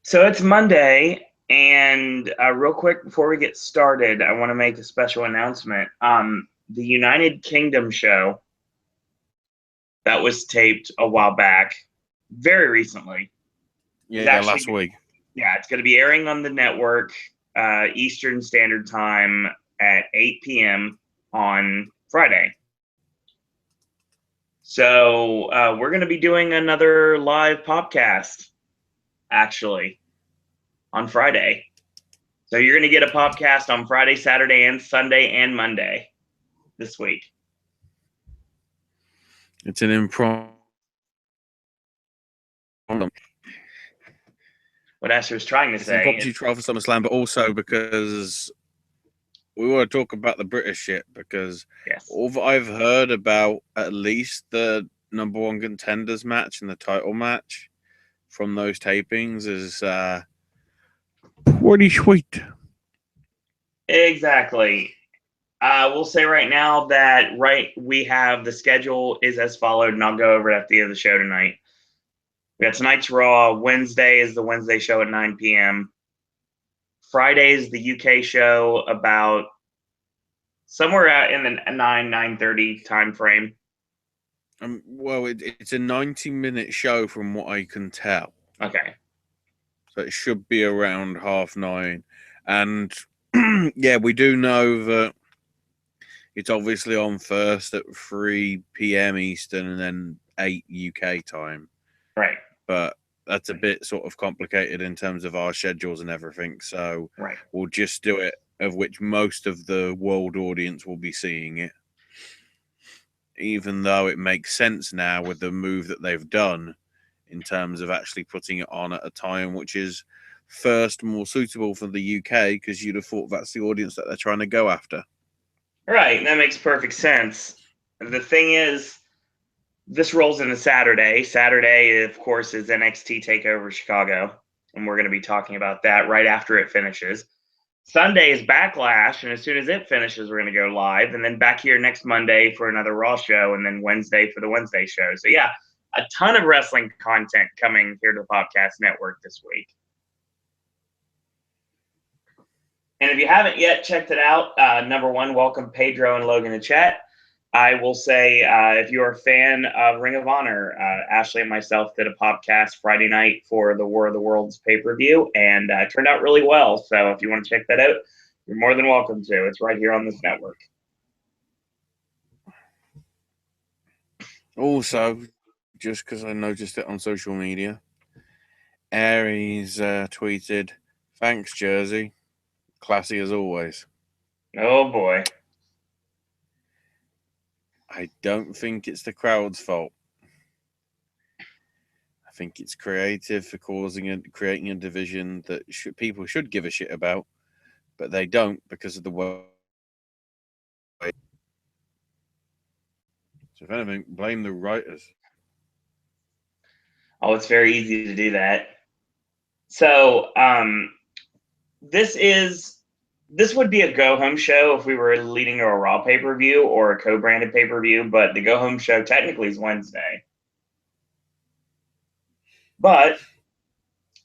So it's Monday, and real quick before we get started, I want to make a special announcement. The United Kingdom show that was taped a while back, very recently, is Yeah, last week. Yeah, it's going to be airing on the network Eastern Standard Time at 8 p.m. on Friday. So we're going to be doing another live podcast, actually, on Friday. So you're going to get a podcast on Friday, Saturday, and Sunday, and Monday this week. It's an impromptu. What Asher's trying to say. It's an impromptu trial for SummerSlam, but also because we want to talk about the British shit, because all that I've heard about at least the number one contenders match and the title match from those tapings is pretty sweet. Exactly. We'll say right now that we have the schedule is as followed, and I'll go over it at the end of the show tonight. We got tonight's Raw. Wednesday is the Wednesday show at 9 p.m. Friday is the UK show about somewhere in the 9:30 time frame. Well, it's a 90-minute show from what I can tell. Okay. So it should be around 9:30. And yeah, we do know that it's obviously on first at 3 p.m. Eastern and then 8 UK time. Right. But that's a bit sort of complicated in terms of our schedules and everything. So we'll just do it, of which most of the world audience will be seeing it. Even though it makes sense now with the move that they've done in terms of actually putting it on at a time which is first more suitable for the UK, because you'd have thought that's the audience that they're trying to go after. Right, that makes perfect sense. The thing is, this rolls into Saturday. Saturday, of course, is NXT TakeOver Chicago, and we're going to be talking about that right after it finishes. Sunday is Backlash, and as soon as it finishes, we're going to go live, and then back here next Monday for another Raw show, and then Wednesday for the Wednesday show. So yeah, a ton of wrestling content coming here to the Popcast Network this week. And if you haven't yet checked it out, number one, welcome Pedro and Logan to chat. I will say, if you're a fan of Ring of Honor, Ashley and myself did a podcast Friday night for the War of the Worlds pay-per-view, and it turned out really well. So if you want to check that out, you're more than welcome to. It's right here on this network. Also, just because I noticed it on social media, Aries tweeted, "Thanks, Jersey. Classy as always." Oh, boy. I don't think it's the crowd's fault. I think it's creative for creating a division that people should give a shit about, but they don't because of the way. So if anything, blame the writers. Oh, it's very easy to do that. So this would be a go-home show if we were leading to a Raw pay-per-view or a co-branded pay-per-view, but the go-home show technically is Wednesday. But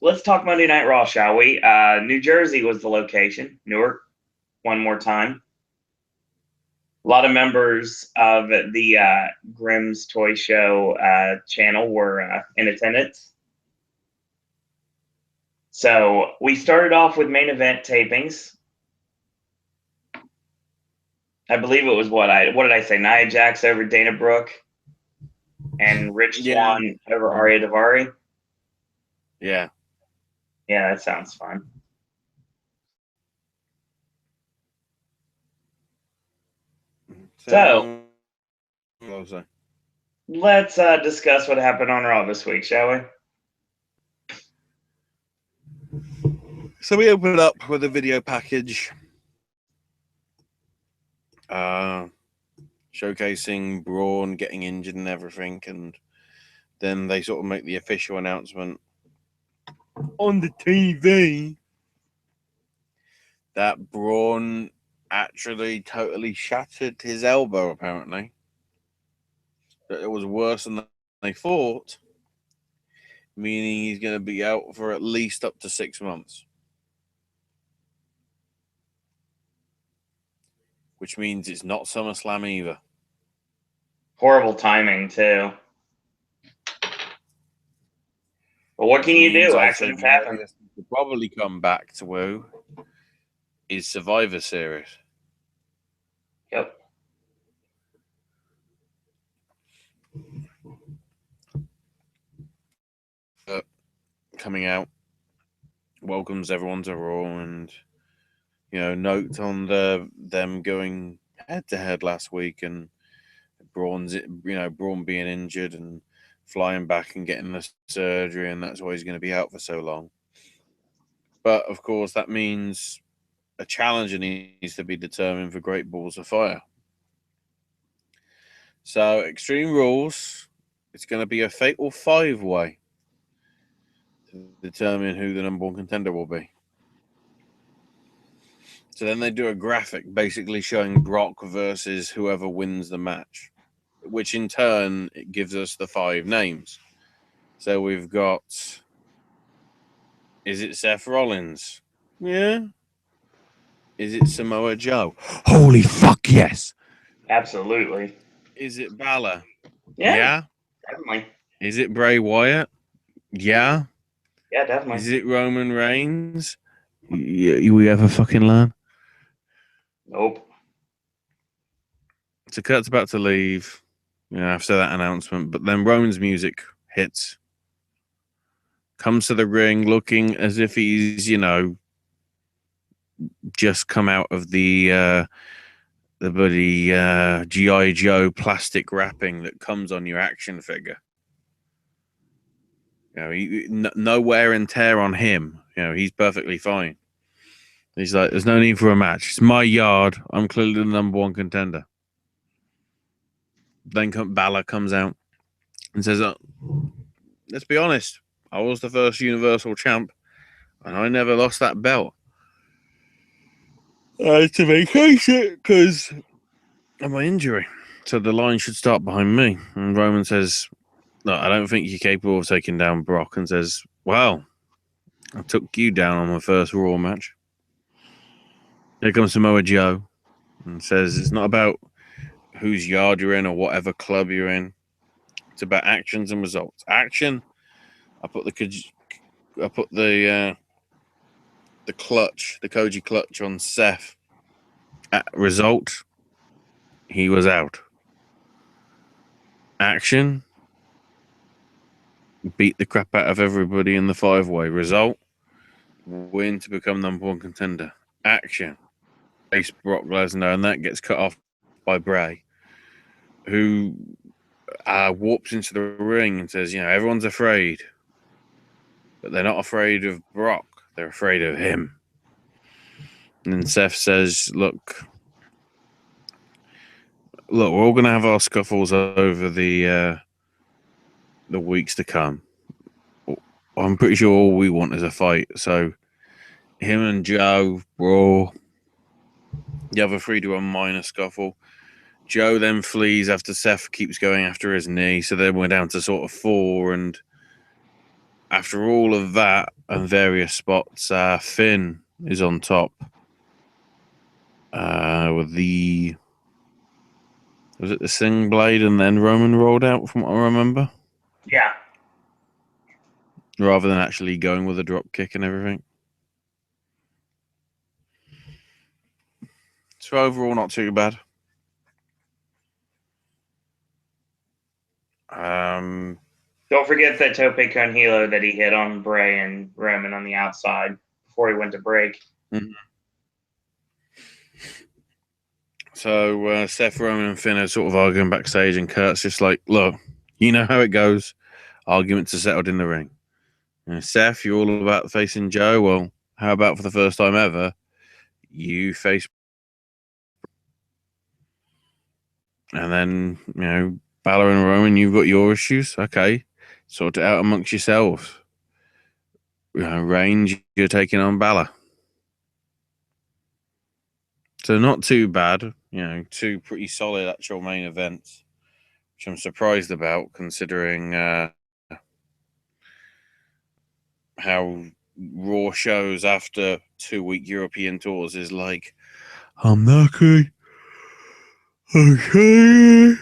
let's talk Monday Night Raw, shall we? New Jersey was the location. Newark, one more time. A lot of members of the Grimm's Toy Show channel were in attendance. So we started off with main event tapings. I believe it was what did I say? Nia Jax over Dana Brooke and Rich Swann over Arya Daivari. Yeah. Yeah, that sounds fun. So let's discuss what happened on Raw this week, shall we? So we opened up with a video package showcasing Braun getting injured and everything, and then they sort of make the official announcement on the TV that Braun actually totally shattered his elbow, apparently. That it was worse than they thought, meaning he's going to be out for at least up to 6 months. Which means it's not SummerSlam either. Horrible timing, too. But what can you do? Accidents happen. Will probably come back to who is Survivor Series. Yep. Coming out welcomes everyone to Raw, and note on them going head to head last week, and Braun being injured and flying back and getting the surgery, and that's why he's going to be out for so long. But of course, that means a challenger needs to be determined for Great Balls of Fire. So, Extreme Rules, it's going to be a fatal 5-way to determine who the number one contender will be. So then they do a graphic basically showing Brock versus whoever wins the match, which in turn it gives us the 5 names. So we've got, is it Seth Rollins? Yeah. Is it Samoa Joe? Holy fuck, yes. Absolutely. Is it Balor? Yeah. Definitely. Is it Bray Wyatt? Yeah. Yeah, definitely. Is it Roman Reigns? We ever fucking learn? Nope. So Kurt's about to leave, after that announcement, but then Roman's music hits. Comes to the ring looking as if he's, just come out of the bloody G.I. Joe plastic wrapping that comes on your action figure. No wear and tear on him. He's perfectly fine. He's like, there's no need for a match. It's my yard. I'm clearly the number one contender. Then Balor comes out and says, let's be honest, I was the first Universal Champ, and I never lost that belt. I had to vacation because of my injury. So the line should start behind me. And Roman says, no, I don't think you're capable of taking down Brock, and says, well, I took you down on my first Raw match. Here comes Samoa Joe and says, it's not about whose yard you're in or whatever club you're in. It's about actions and results. Action, I put the clutch, the Koji clutch on Seth. Result, he was out. Action, beat the crap out of everybody in the 5-way. Result, win to become number one contender. Action, face Brock Lesnar, and that gets cut off by Bray, who warps into the ring and says, everyone's afraid, but they're not afraid of Brock. They're afraid of him. And then Seth says, look, we're all going to have our scuffles over the weeks to come. I'm pretty sure all we want is a fight. So him and Joe, Raw, the other 3 do a minor scuffle. Joe then flees after Seth keeps going after his knee. So then we're down to sort of 4. And after all of that and various spots, Finn is on top. With the... Was it the Sling Blade and then Roman rolled out, from what I remember? Yeah. Rather than actually going with a drop kick and everything. So overall, not too bad. Don't forget that tope con hilo that he hit on Bray and Roman on the outside before he went to break. Mm-hmm. So Seth, Roman, and Finn are sort of arguing backstage, and Kurt's just like, look, you know how it goes. Arguments are settled in the ring. Seth, you're all about facing Joe. Well, how about for the first time ever, you face... And then, Balor and Roman, you've got your issues. Okay, sort it out amongst yourselves. Reigns, you're taking on Balor. So not too bad. 2 pretty solid actual main events, which I'm surprised about considering how Raw shows after 2-week European tours is like, I'm knackered. Okay.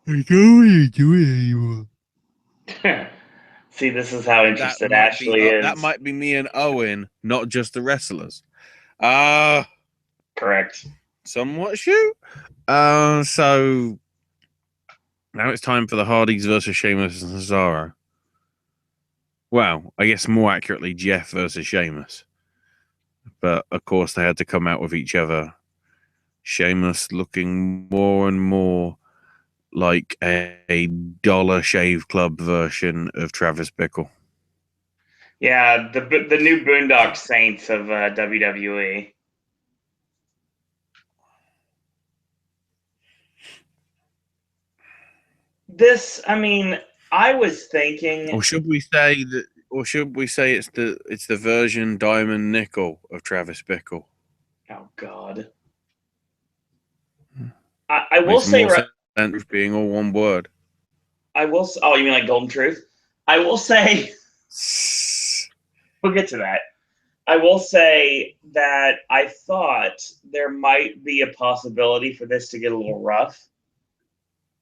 I don't want to do it anymore. See, this is how interested Ashley is. That might be me and Owen, not just the wrestlers. Correct. Somewhat shoot. So now it's time for the Hardys versus Sheamus and Cesaro. Well, I guess more accurately, Jeff versus Sheamus. But of course, they had to come out with each other. Sheamus looking more and more like a Dollar Shave Club version of Travis Bickle. Yeah, the new Boondock Saints of WWE. This, I mean, I was thinking, or should we say that? Or should we say it's the version Diamond Nickel of Travis Bickle? Oh God! I will say, sense being all one word. I will. Oh, you mean like Golden Truth? I will say. We'll get to that. I will say that I thought there might be a possibility for this to get a little rough,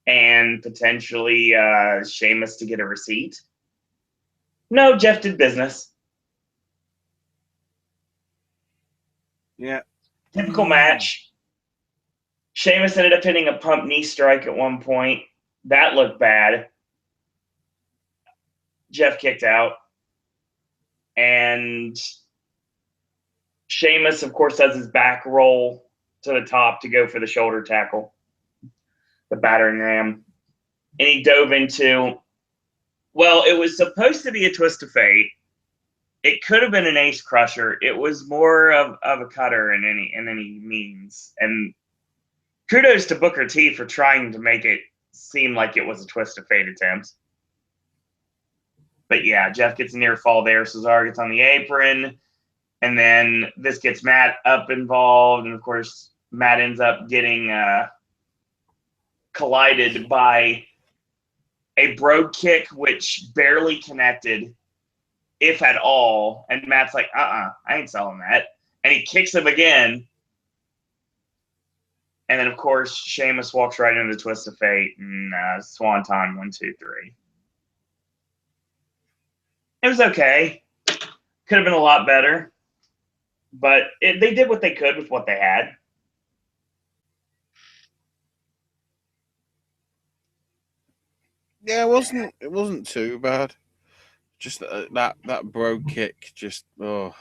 and potentially Sheamus to get a receipt. No, Jeff did business. Yeah. Typical match. Sheamus ended up hitting a pump knee strike at one point. That looked bad. Jeff kicked out. And Sheamus, of course, does his back roll to the top to go for the shoulder tackle, the battering ram. And he dove into, well, it was supposed to be a twist of fate. It could have been an ace crusher. It was more of a cutter in any means. And kudos to Booker T for trying to make it seem like it was a twist of fate attempt. But yeah, Jeff gets a near fall there. Cesaro gets on the apron. And then this gets Matt up involved. And of course, Matt ends up getting collided by a brogue kick, which barely connected, if at all. And Matt's like, I ain't selling that. And he kicks him again. And then, of course, Sheamus walks right into the twist of fate and Swanton 1, 2, 3. It was okay. Could have been a lot better. But they did what they could with what they had. Yeah, it wasn't too bad. Just that brogue kick, just oh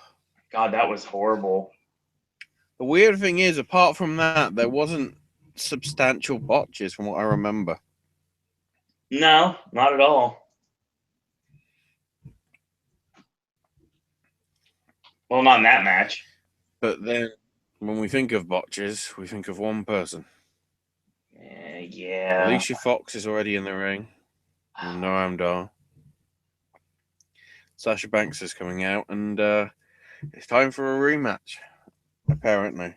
God, that was horrible. The weird thing is, apart from that, there wasn't substantial botches from what I remember. No, not at all. Well, not in that match. But then, when we think of botches, we think of one person. Yeah. Alicia Fox is already in the ring. Noam Dar. Sasha Banks is coming out, and it's time for a rematch, apparently.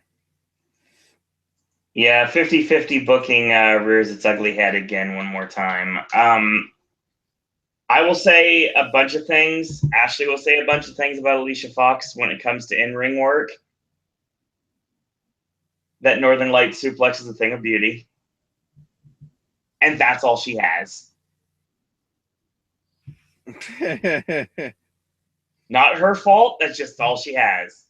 Yeah, 50-50 booking rears its ugly head again one more time. I will say a bunch of things. Ashley will say a bunch of things about Alicia Fox when it comes to in-ring work. That Northern Light suplex is a thing of beauty. And that's all she has. Not her fault. That's just all she has.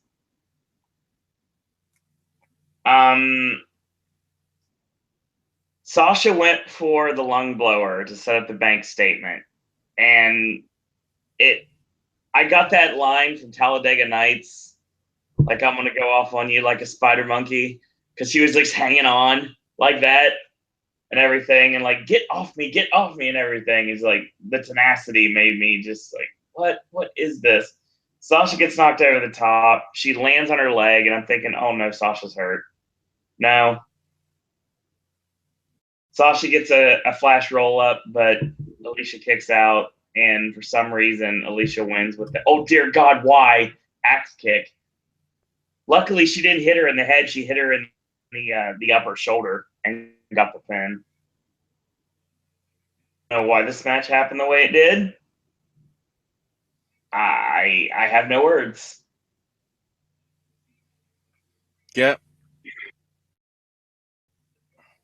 Sasha went for the lung blower to set up the bank statement. And I got that line from Talladega Nights, like I'm going to go off on you like a spider monkey, because she was like hanging on like that and everything, and like, get off me, and everything. Is like, the tenacity made me just like, what is this? Sasha gets knocked over the top. She lands on her leg, and I'm thinking, oh no, Sasha's hurt. No. Sasha gets a flash roll up, but Alicia kicks out, and for some reason, Alicia wins with the, oh dear God, why? Axe kick. Luckily, she didn't hit her in the head. She hit her in the upper shoulder and got the pin. I don't know why this match happened the way it did. I have no words. Yeah.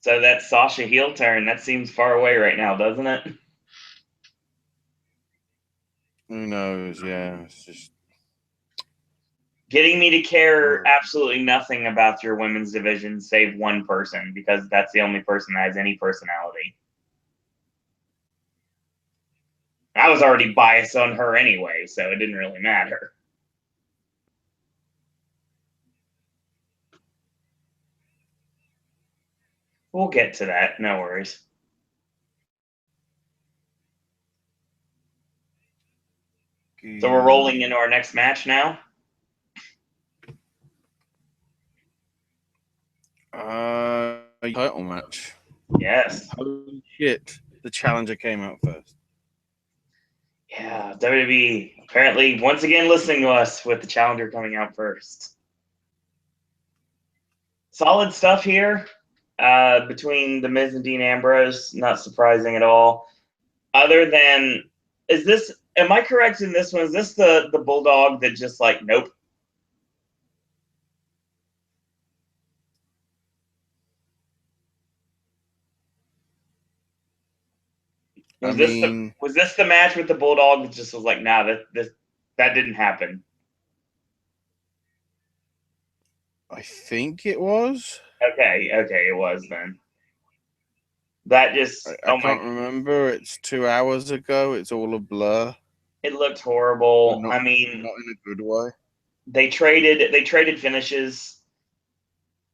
So that Sasha heel turn, that seems far away right now, doesn't it? Who knows? Yeah, it's just getting me to care absolutely nothing about your women's division save one person, because that's the only person that has any personality. I was already biased on her anyway, so it didn't really matter. We'll get to that. No worries. So we're rolling into our next match now? Title match. Yes. Holy shit. The challenger came out first. Yeah, WWE apparently once again listening to us with the challenger coming out first. Solid stuff here between The Miz and Dean Ambrose. Not surprising at all. Other than, am I correct in this one? Is this the Bulldog that just like, nope? Was this the match with the Bulldog that just was like, nah, that didn't happen? I think it was. Okay, it was then. That just I can't remember. It's 2 hours ago. It's all a blur. It looked horrible. Not in a good way. They traded finishes.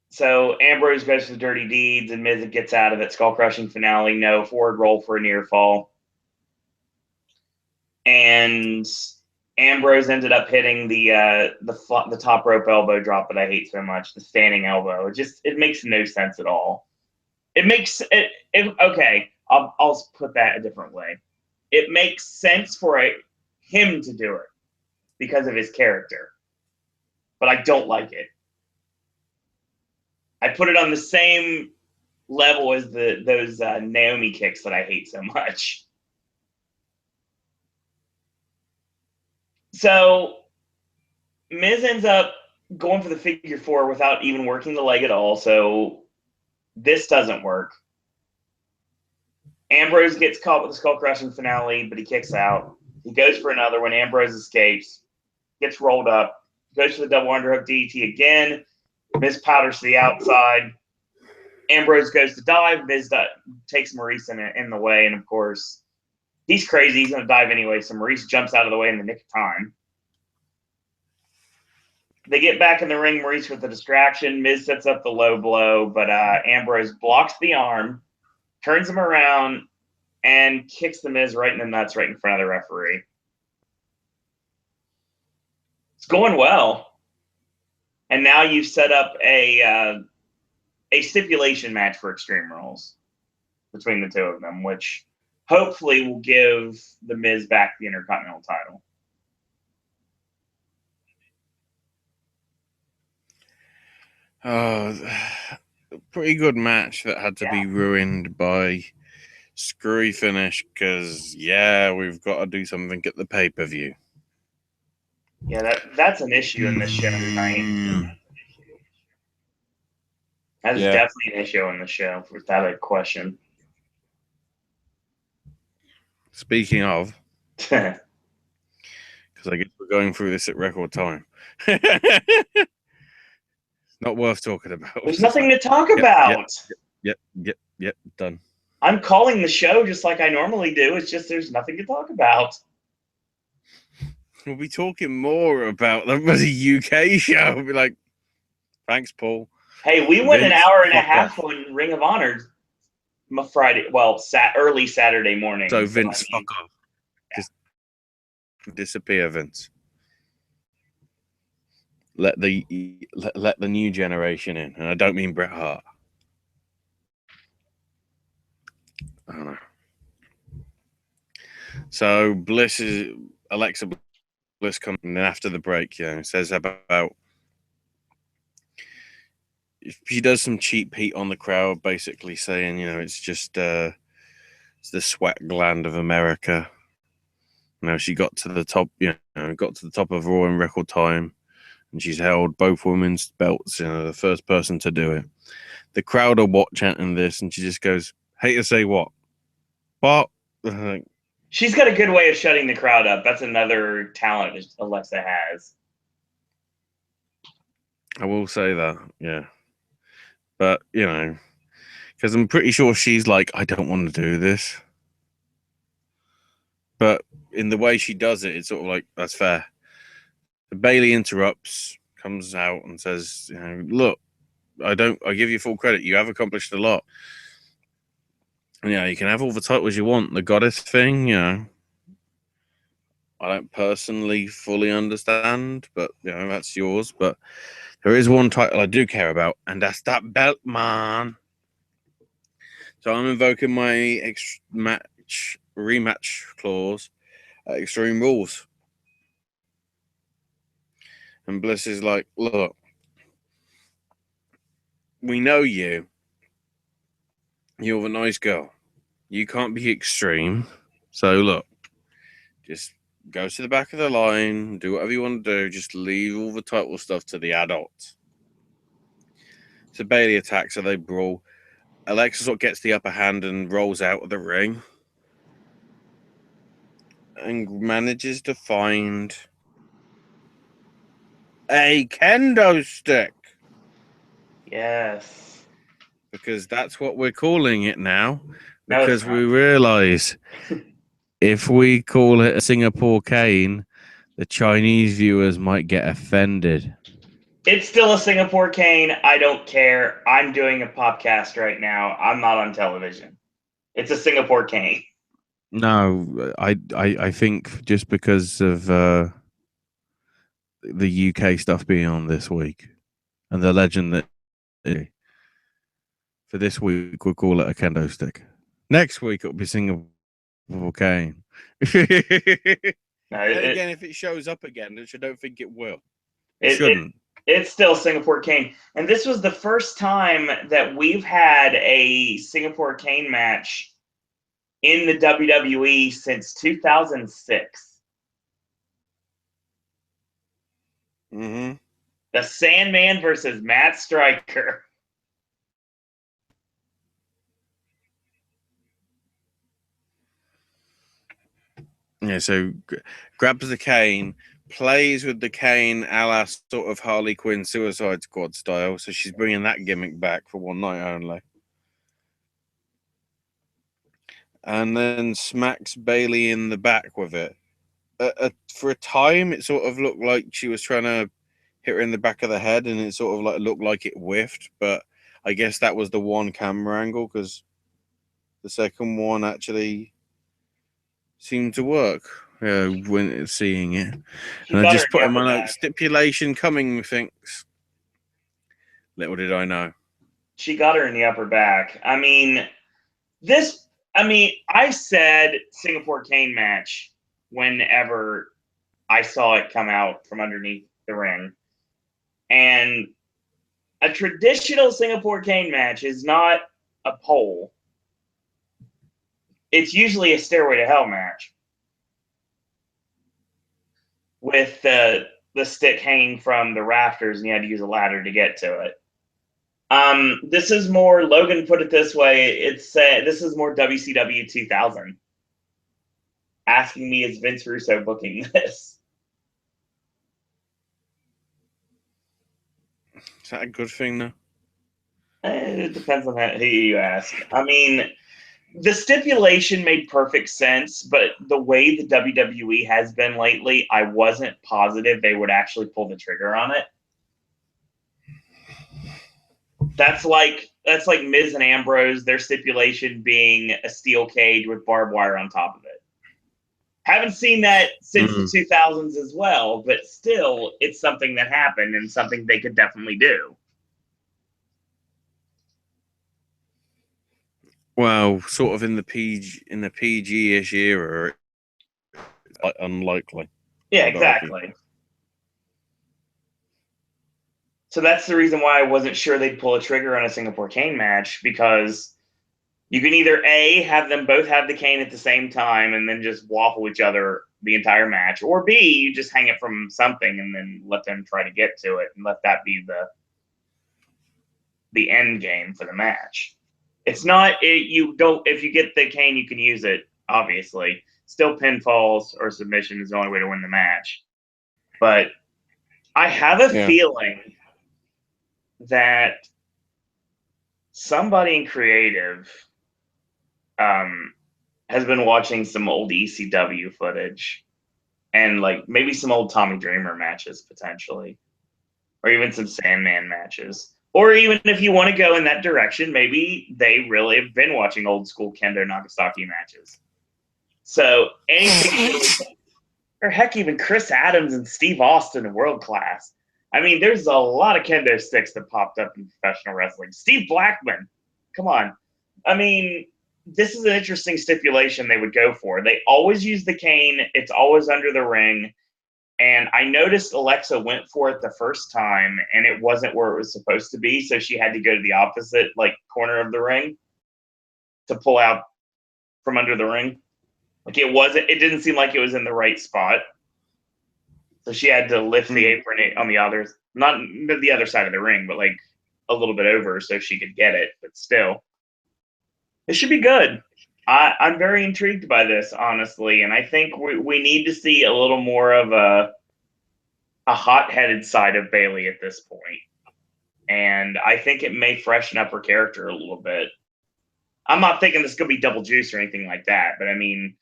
So Ambrose goes to the Dirty Deeds and Miz gets out of it. Skull crushing finale. No forward roll for a near fall. And Ambrose ended up hitting the top rope elbow drop that I hate so much, the standing elbow. It makes no sense at all. It makes it okay. I'll put that a different way. It makes sense for him to do it because of his character, but I don't like it. I put it on the same level as those Naomi kicks that I hate so much. So Miz ends up going for the figure four without even working the leg at all. So this doesn't work. Ambrose gets caught with the skull crushing finale, but he kicks out. He goes for another one. Ambrose escapes, gets rolled up, goes for the double underhook DDT again. Miz powders to the outside. Ambrose goes to dive. Miz takes Maurice in the way, and of course, he's crazy. He's going to dive anyway, so Maurice jumps out of the way in the nick of time. They get back in the ring, Maurice with the distraction. Miz sets up the low blow, but Ambrose blocks the arm, turns him around, and kicks the Miz right in the nuts right in front of the referee. It's going well. And now you've set up a stipulation match for Extreme Rules between the two of them, which hopefully will give the Miz back the Intercontinental title. Pretty good match that had to be ruined by screwy finish because, we've got to do something at the pay-per-view. Yeah, that's an issue in this show tonight. That is definitely an issue in the show, without a question. Speaking of, because I guess we're going through this at record time. Not worth talking about. There's nothing to talk about. Yep, done. I'm calling the show just like I normally do. It's just there's nothing to talk about. We'll be talking more about the UK show. We'll be like, thanks, Paul. Hey, we went an hour and a half on Ring of Honor Friday. Well, early Saturday morning. So Vince, fuck off. Just disappear, Vince. Let the new generation in, and I don't mean Bret Hart. I don't know. So Alexa Bliss comes in after the break, says about if she does some cheap heat on the crowd, basically saying, it's just it's the sweat gland of America. Now she got to the top, got to the top of Raw in record time, and she's held both women's belts. The first person to do it. The crowd are chanting this, and she just goes, "Hate to say what, but." She's got a good way of shutting the crowd up. That's another talent Alexa has. I will say that, yeah. But, because I'm pretty sure she's like, I don't want to do this. But in the way she does it, it's sort of like, that's fair. But Bayley interrupts, comes out and says, look, I give you full credit. You have accomplished a lot. You can have all the titles you want. The goddess thing, I don't personally fully understand, but, that's yours. But there is one title I do care about, and that's that belt, man. So I'm invoking my rematch clause at Extreme Rules. And Bliss is like, look, we know you. You're the nice girl. You can't be extreme. So look, just go to the back of the line, do whatever you want to do. Just leave all the title stuff to the adults. So Bayley attacks her, they brawl. Alexa sort of gets the upper hand and rolls out of the ring. And manages to find a kendo stick. Yes. Because that's what we're calling it now. Because we realize if we call it a Singapore cane, the Chinese viewers might get offended. It's still a Singapore cane. I don't care. I'm doing a podcast right now. I'm not on television. It's a Singapore cane. No, I think just because of the UK stuff being on this week and the legend that for this week we'll call it a kendo stick. Next week it'll be Singapore cane. Again, if it shows up again, which I don't think it will, it shouldn't. It's still Singapore cane, and this was the first time that we've had a Singapore cane match in the WWE since 2006. Mm-hmm. The Sandman versus Matt Striker. Yeah, so grabs the cane, plays with the cane a la sort of Harley Quinn Suicide Squad style. So she's bringing that gimmick back for one night only. And then smacks Bayley in the back with it. For a time, it sort of looked like she was trying to hit her in the back of the head, and it sort of like looked like it whiffed. But I guess that was the one camera angle, because the second one actually seemed to work when seeing it. And I just put in my note, stipulation coming, methinks. Little did I know. She got her in the upper back. I said Singapore cane match whenever I saw it come out from underneath the ring. And a traditional Singapore cane match is not a pole. It's usually a Stairway to Hell match with the stick hanging from the rafters, and you had to use a ladder to get to it. This is more, Logan put it this way, this is more WCW 2000. Asking me, is Vince Russo booking this? Is that a good thing, though? It depends on who you ask. The stipulation made perfect sense, but the way the WWE has been lately, I wasn't positive they would actually pull the trigger on it. That's like Miz and Ambrose, their stipulation being a steel cage with barbed wire on top of it. Haven't seen that since the 2000s as well, but still, it's something that happened and something they could definitely do. Well, sort of in the PG-ish era, it's unlikely. Yeah, exactly. So that's the reason why I wasn't sure they'd pull a trigger on a Singapore cane match, because you can either A, have them both have the cane at the same time and then just waffle each other the entire match, or B, you just hang it from something and then let them try to get to it and let that be the end game for the match. It's not you don't if you get the cane, you can use it, obviously. Still pinfalls or submission is the only way to win the match. But I have a feeling that somebody in creative has been watching some old ECW footage and like maybe some old Tommy Dreamer matches potentially, or even some Sandman matches. Or even if you want to go in that direction, maybe they really have been watching old school Kendo Nagasaki matches. So anything, or heck, even Chris Adams and Steve Austin in World Class. I mean, there's a lot of kendo sticks that popped up in professional wrestling. Steve Blackman, come on. I mean, this is an interesting stipulation they would go for. They always use the cane. It's always under the ring. And I noticed Alexa went for it the first time, and it wasn't where it was supposed to be, so she had to go to the opposite corner of the ring to pull out from under the ring. It didn't seem like it was in the right spot. So she had to lift the apron on the others, not the other side of the ring, but a little bit over so she could get it. But still, it should be good. I'm very intrigued by this, honestly, and I think we need to see a little more of a hot-headed side of Bayley at this point. And I think it may freshen up her character a little bit. I'm not thinking this could be double juice or anything like that, but I mean,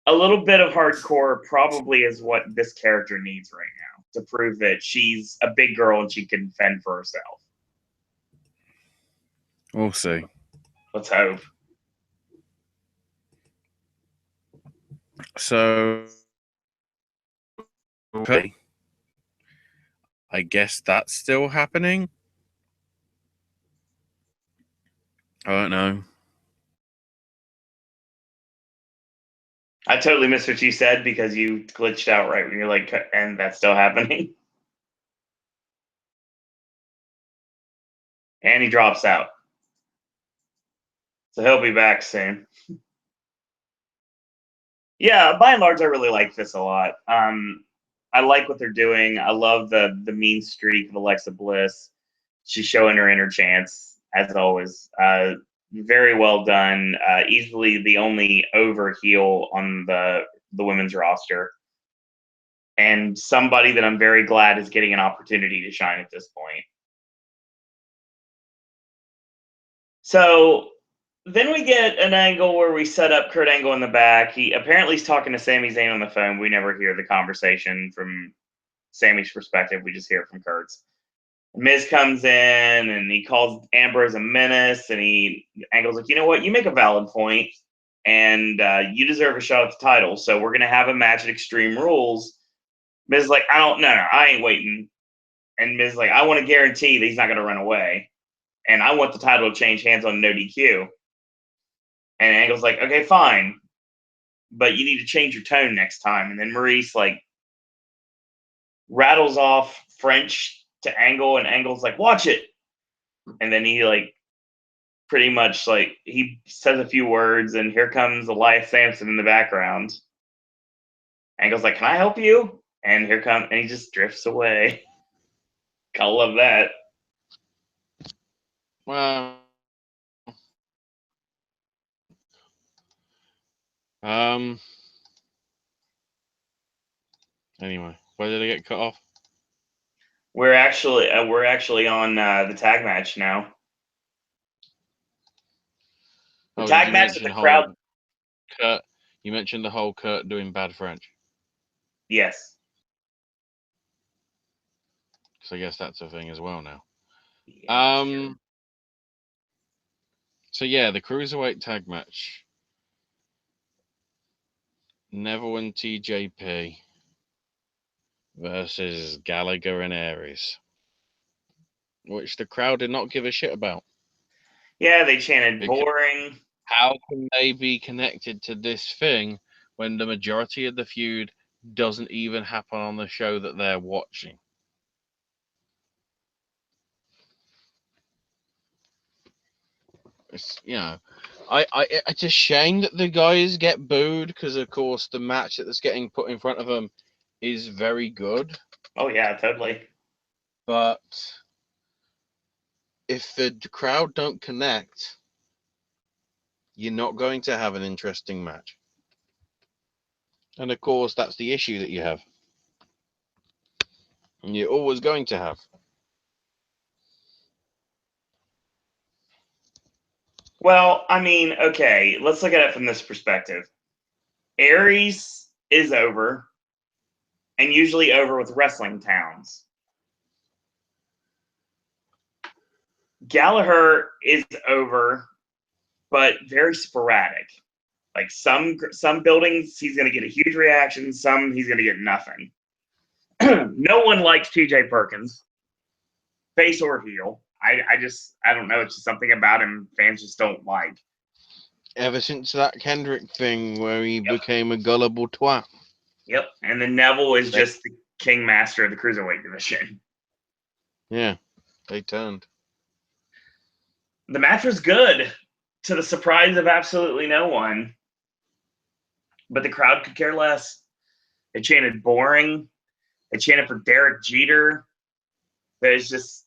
a little bit of hardcore probably is what this character needs right now to prove that she's a big girl and she can fend for herself. We'll see. Let's hope. So, okay. I guess that's still happening. I don't know. I totally missed what you said because you glitched out right when you're like, and that's still happening. And he drops out. So he'll be back soon. Yeah, by and large, I really like this a lot. I like what they're doing. I love the mean streak of Alexa Bliss. She's showing her inner chance, as always. Very well done. Easily the only over heel on the women's roster. And somebody that I'm very glad is getting an opportunity to shine at this point. So then we get an angle where we set up Kurt Angle in the back. He apparently is talking to Sami Zayn on the phone. We never hear the conversation from Sami's perspective. We just hear it from Kurt's. Miz comes in and he calls Ambrose a menace, and Angle's like, you know what? You make a valid point, and you deserve a shot at the title. So we're gonna have a match at Extreme Rules. Miz is like, I ain't waiting. And Miz is like, I want to guarantee that he's not gonna run away, and I want the title to change hands on no DQ. And Angle's like, okay, fine, but you need to change your tone next time. And then Maurice rattles off French to Angle, and Angle's like, watch it. And then he pretty much he says a few words, and here comes Elias Sampson in the background. Angle's like, can I help you? And and he just drifts away. I love that. Well, anyway, where did I get cut off? We're actually on the tag match now. The tag match with the crowd. Kurt, you mentioned the whole Kurt doing bad French. Yes. So I guess that's a thing as well now. Yeah, sure. So yeah, the Cruiserweight tag match. Neville and TJP versus Gallagher and Aries, which the crowd did not give a shit about. Yeah, they chanted boring. How can they be connected to this thing when the majority of the feud doesn't even happen on the show that they're watching? It's, It's a shame that the guys get booed because, of course, the match that's getting put in front of them is very good. Oh yeah, totally. But if the crowd don't connect, you're not going to have an interesting match. And of course, that's the issue that you have. And you're always going to have. Well, I mean, okay, let's look at it from this perspective. Aries is over, and usually over with wrestling towns. Gallagher is over, but very sporadic. Like some buildings, he's going to get a huge reaction. Some, he's going to get nothing. No one likes TJ Perkins, face or heel. I don't know. It's just something about him fans just don't like. Ever since that Kendrick thing where he became a gullible twat. Yep. And then Neville is just the king master of the Cruiserweight division. Yeah, they turned. The match was good, to the surprise of absolutely no one. But the crowd could care less. They chanted boring. They chanted for Derek Jeter. There's just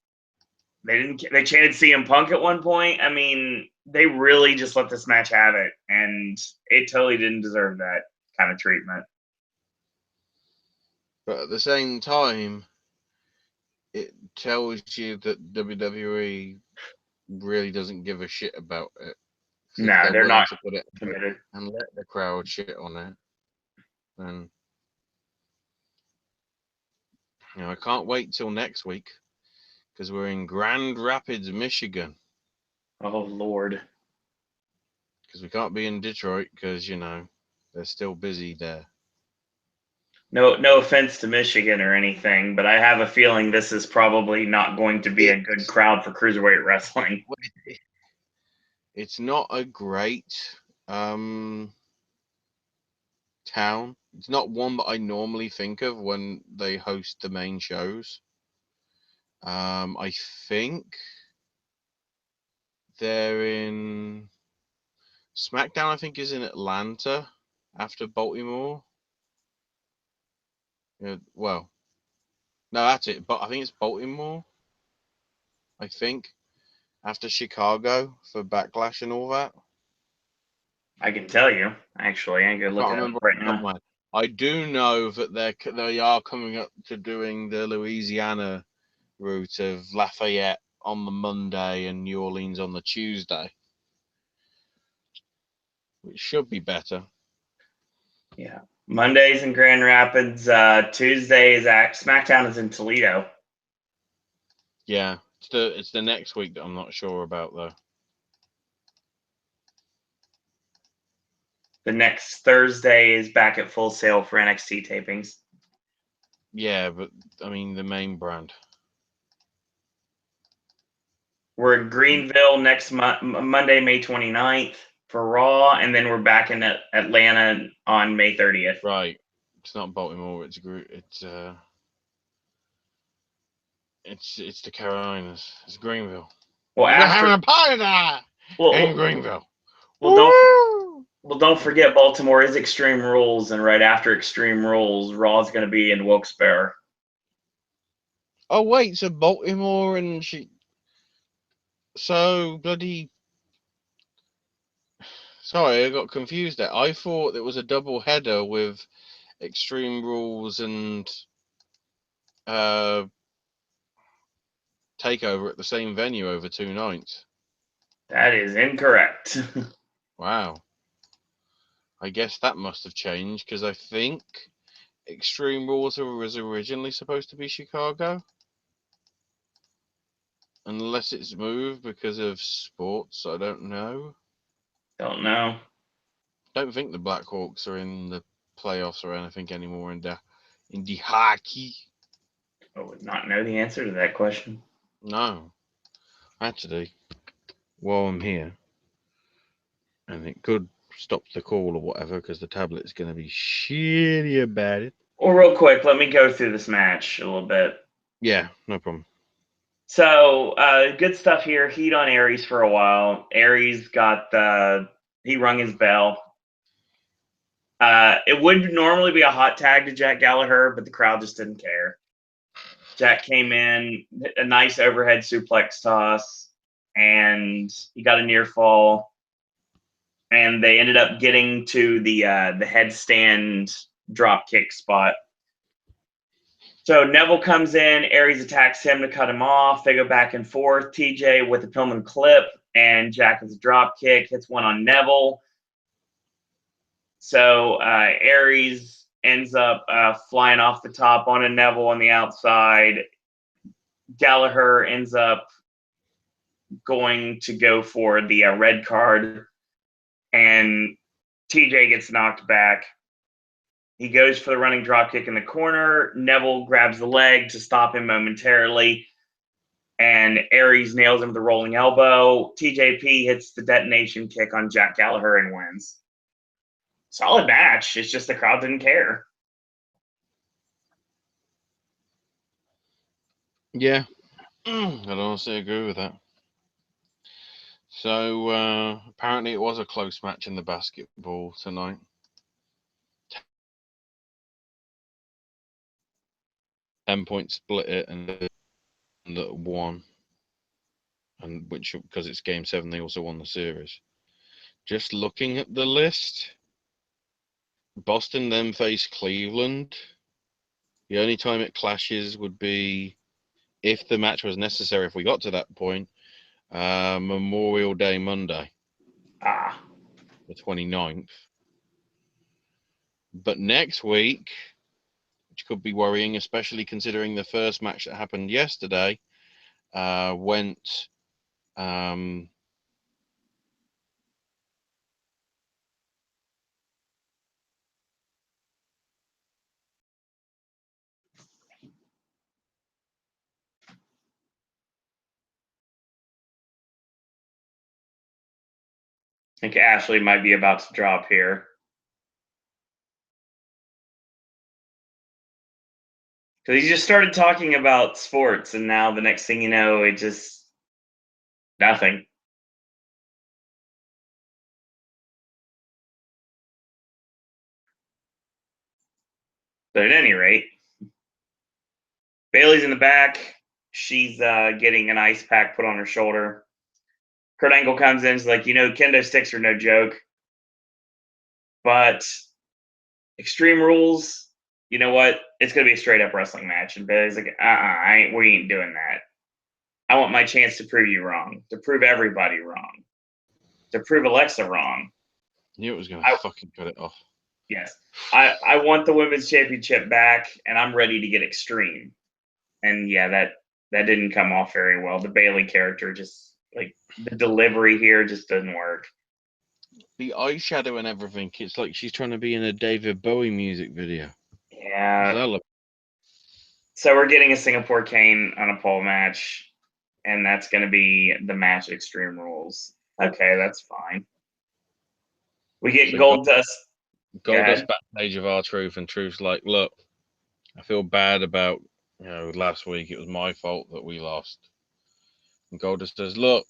they chanted CM Punk at one point. I mean, they really just let this match have it, and it totally didn't deserve that kind of treatment. But at the same time, it tells you that WWE really doesn't give a shit about it. No, they're not to put it committed and let the crowd shit on it. And I can't wait till next week because we're in Grand Rapids, Michigan. Oh Lord! Because we can't be in Detroit because they're still busy there. No offense to Michigan or anything, but I have a feeling this is probably not going to be a good crowd for Cruiserweight wrestling. It's not a great town. It's not one that I normally think of when they host the main shows. I think they're in SmackDown. I think is in Atlanta after Baltimore. Well, no, that's it. But I think it's Baltimore. I think after Chicago for Backlash and all that. I can tell you, actually, I can look at it right now. I do know that they are coming up to doing the Louisiana route of Lafayette on the Monday and New Orleans on the Tuesday, which should be better. Yeah, Monday's in Grand Rapids. Tuesday is at SmackDown is in Toledo. Yeah, it's the next week that I'm not sure about though. The next Thursday is back at Full Sail for NXT tapings. Yeah, but I mean the main brand. We're in Greenville next Monday, May 29th for Raw, and then we're back in Atlanta on May 30th. Right. It's not Baltimore. It's the Carolinas. It's Greenville. Well, we're having a party there in Greenville. Well, don't forget Baltimore is Extreme Rules, and right after Extreme Rules, Raw is going to be in Wilkes-Barre. Oh wait, so Baltimore and so bloody. Sorry, I got confused there. I thought it was a double header with Extreme Rules and Takeover at the same venue over 2 nights. That is incorrect. Wow. I guess that must have changed because I think Extreme Rules was originally supposed to be Chicago. Unless it's moved because of sports, I don't know. Don't know. Don't think the Blackhawks are in the playoffs or anything anymore in the hockey. I would not know the answer to that question. No. Actually, while I'm here, and it could stop the call or whatever because the tablet's going to be shitty about it. Well, real quick, let me go through this match a little bit. Yeah, no problem. So, good stuff here. Heat on Aries for a while. Aries he rung his bell. It would normally be a hot tag to Jack Gallagher, but the crowd just didn't care. Jack came in, a nice overhead suplex toss, and he got a near fall. And they ended up getting to the headstand drop kick spot. So Neville comes in, Aries attacks him to cut him off. They go back and forth. TJ with the Pillman clip, and Jack with a drop kick hits one on Neville. So Aries ends up flying off the top on a Neville on the outside. Gallagher ends up going to go for the red card, and TJ gets knocked back. He goes for the running dropkick in the corner. Neville grabs the leg to stop him momentarily, and Aries nails him with a rolling elbow. TJP hits the detonation kick on Jack Gallagher and wins. Solid match. It's just the crowd didn't care. Yeah, I'd honestly agree with that. So apparently it was a close match in the basketball tonight. Endpoint split it and won, and which, because it's Game 7, they also won the series. Just looking at the list, Boston then face Cleveland. The only time it clashes would be if the match was necessary, if we got to that point, Memorial Day Monday, the 29th. But next week, which could be worrying, especially considering the first match that happened yesterday went I think Ashley might be about to drop here. Because he just started talking about sports, and now the next thing you know, it just nothing. But at any rate, Bayley's in the back. She's getting an ice pack put on her shoulder. Kurt Angle comes in. He's like, kendo sticks are no joke. But Extreme Rules, you know what? It's going to be a straight-up wrestling match. And Bayley's like, we ain't doing that. I want my chance to prove you wrong, to prove everybody wrong, to prove Alexa wrong. Knew it was going to fucking cut it off. Yes. I want the women's championship back, and I'm ready to get extreme. And yeah, that didn't come off very well. The Bayley character, just like the delivery here just doesn't work. The eyeshadow and everything, it's like she's trying to be in a David Bowie music video. Yeah. So we're getting a Singapore Cane on a pole match, and that's going to be the match Extreme Rules. Okay, that's fine. We get Goldust. Goldust backstage of R-Truth, and Truth's like, look, I feel bad about, last week. It was my fault that we lost. And Goldust says, look,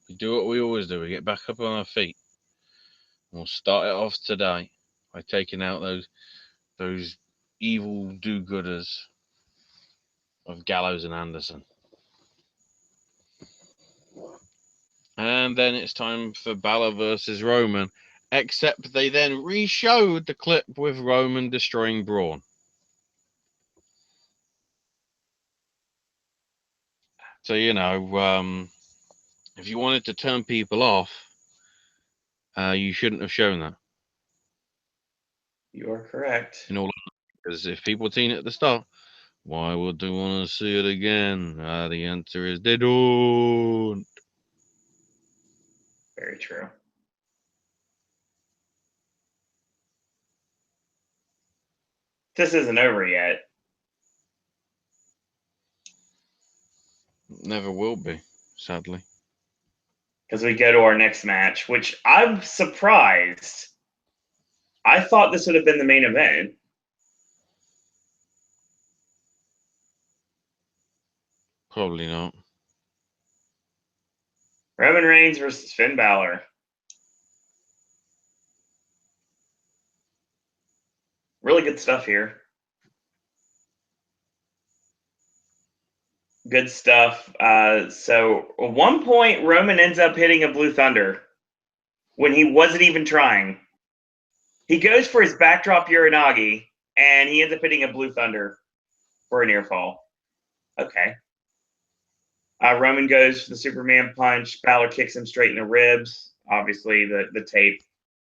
we do what we always do. We get back up on our feet. And we'll start it off today by taking out those evil do-gooders of Gallows and Anderson. And then it's time for Balor versus Roman, except they then re-showed the clip with Roman destroying Braun. So, if you wanted to turn people off, you shouldn't have shown that. You are correct. Because if people had seen it at the start, why would they want to see it again? The answer is they don't. Very true. This isn't over yet. Never will be, sadly. Because we go to our next match, which I'm surprised. I thought this would have been the main event. Probably not. Roman Reigns versus Finn Balor. Really good stuff here. Good stuff. So at one point, Roman ends up hitting a Blue Thunder when he wasn't even trying. He goes for his backdrop Uranagi, and he ends up hitting a Blue Thunder for a near fall. Okay. Roman goes for the Superman punch. Balor kicks him straight in the ribs. Obviously, the tape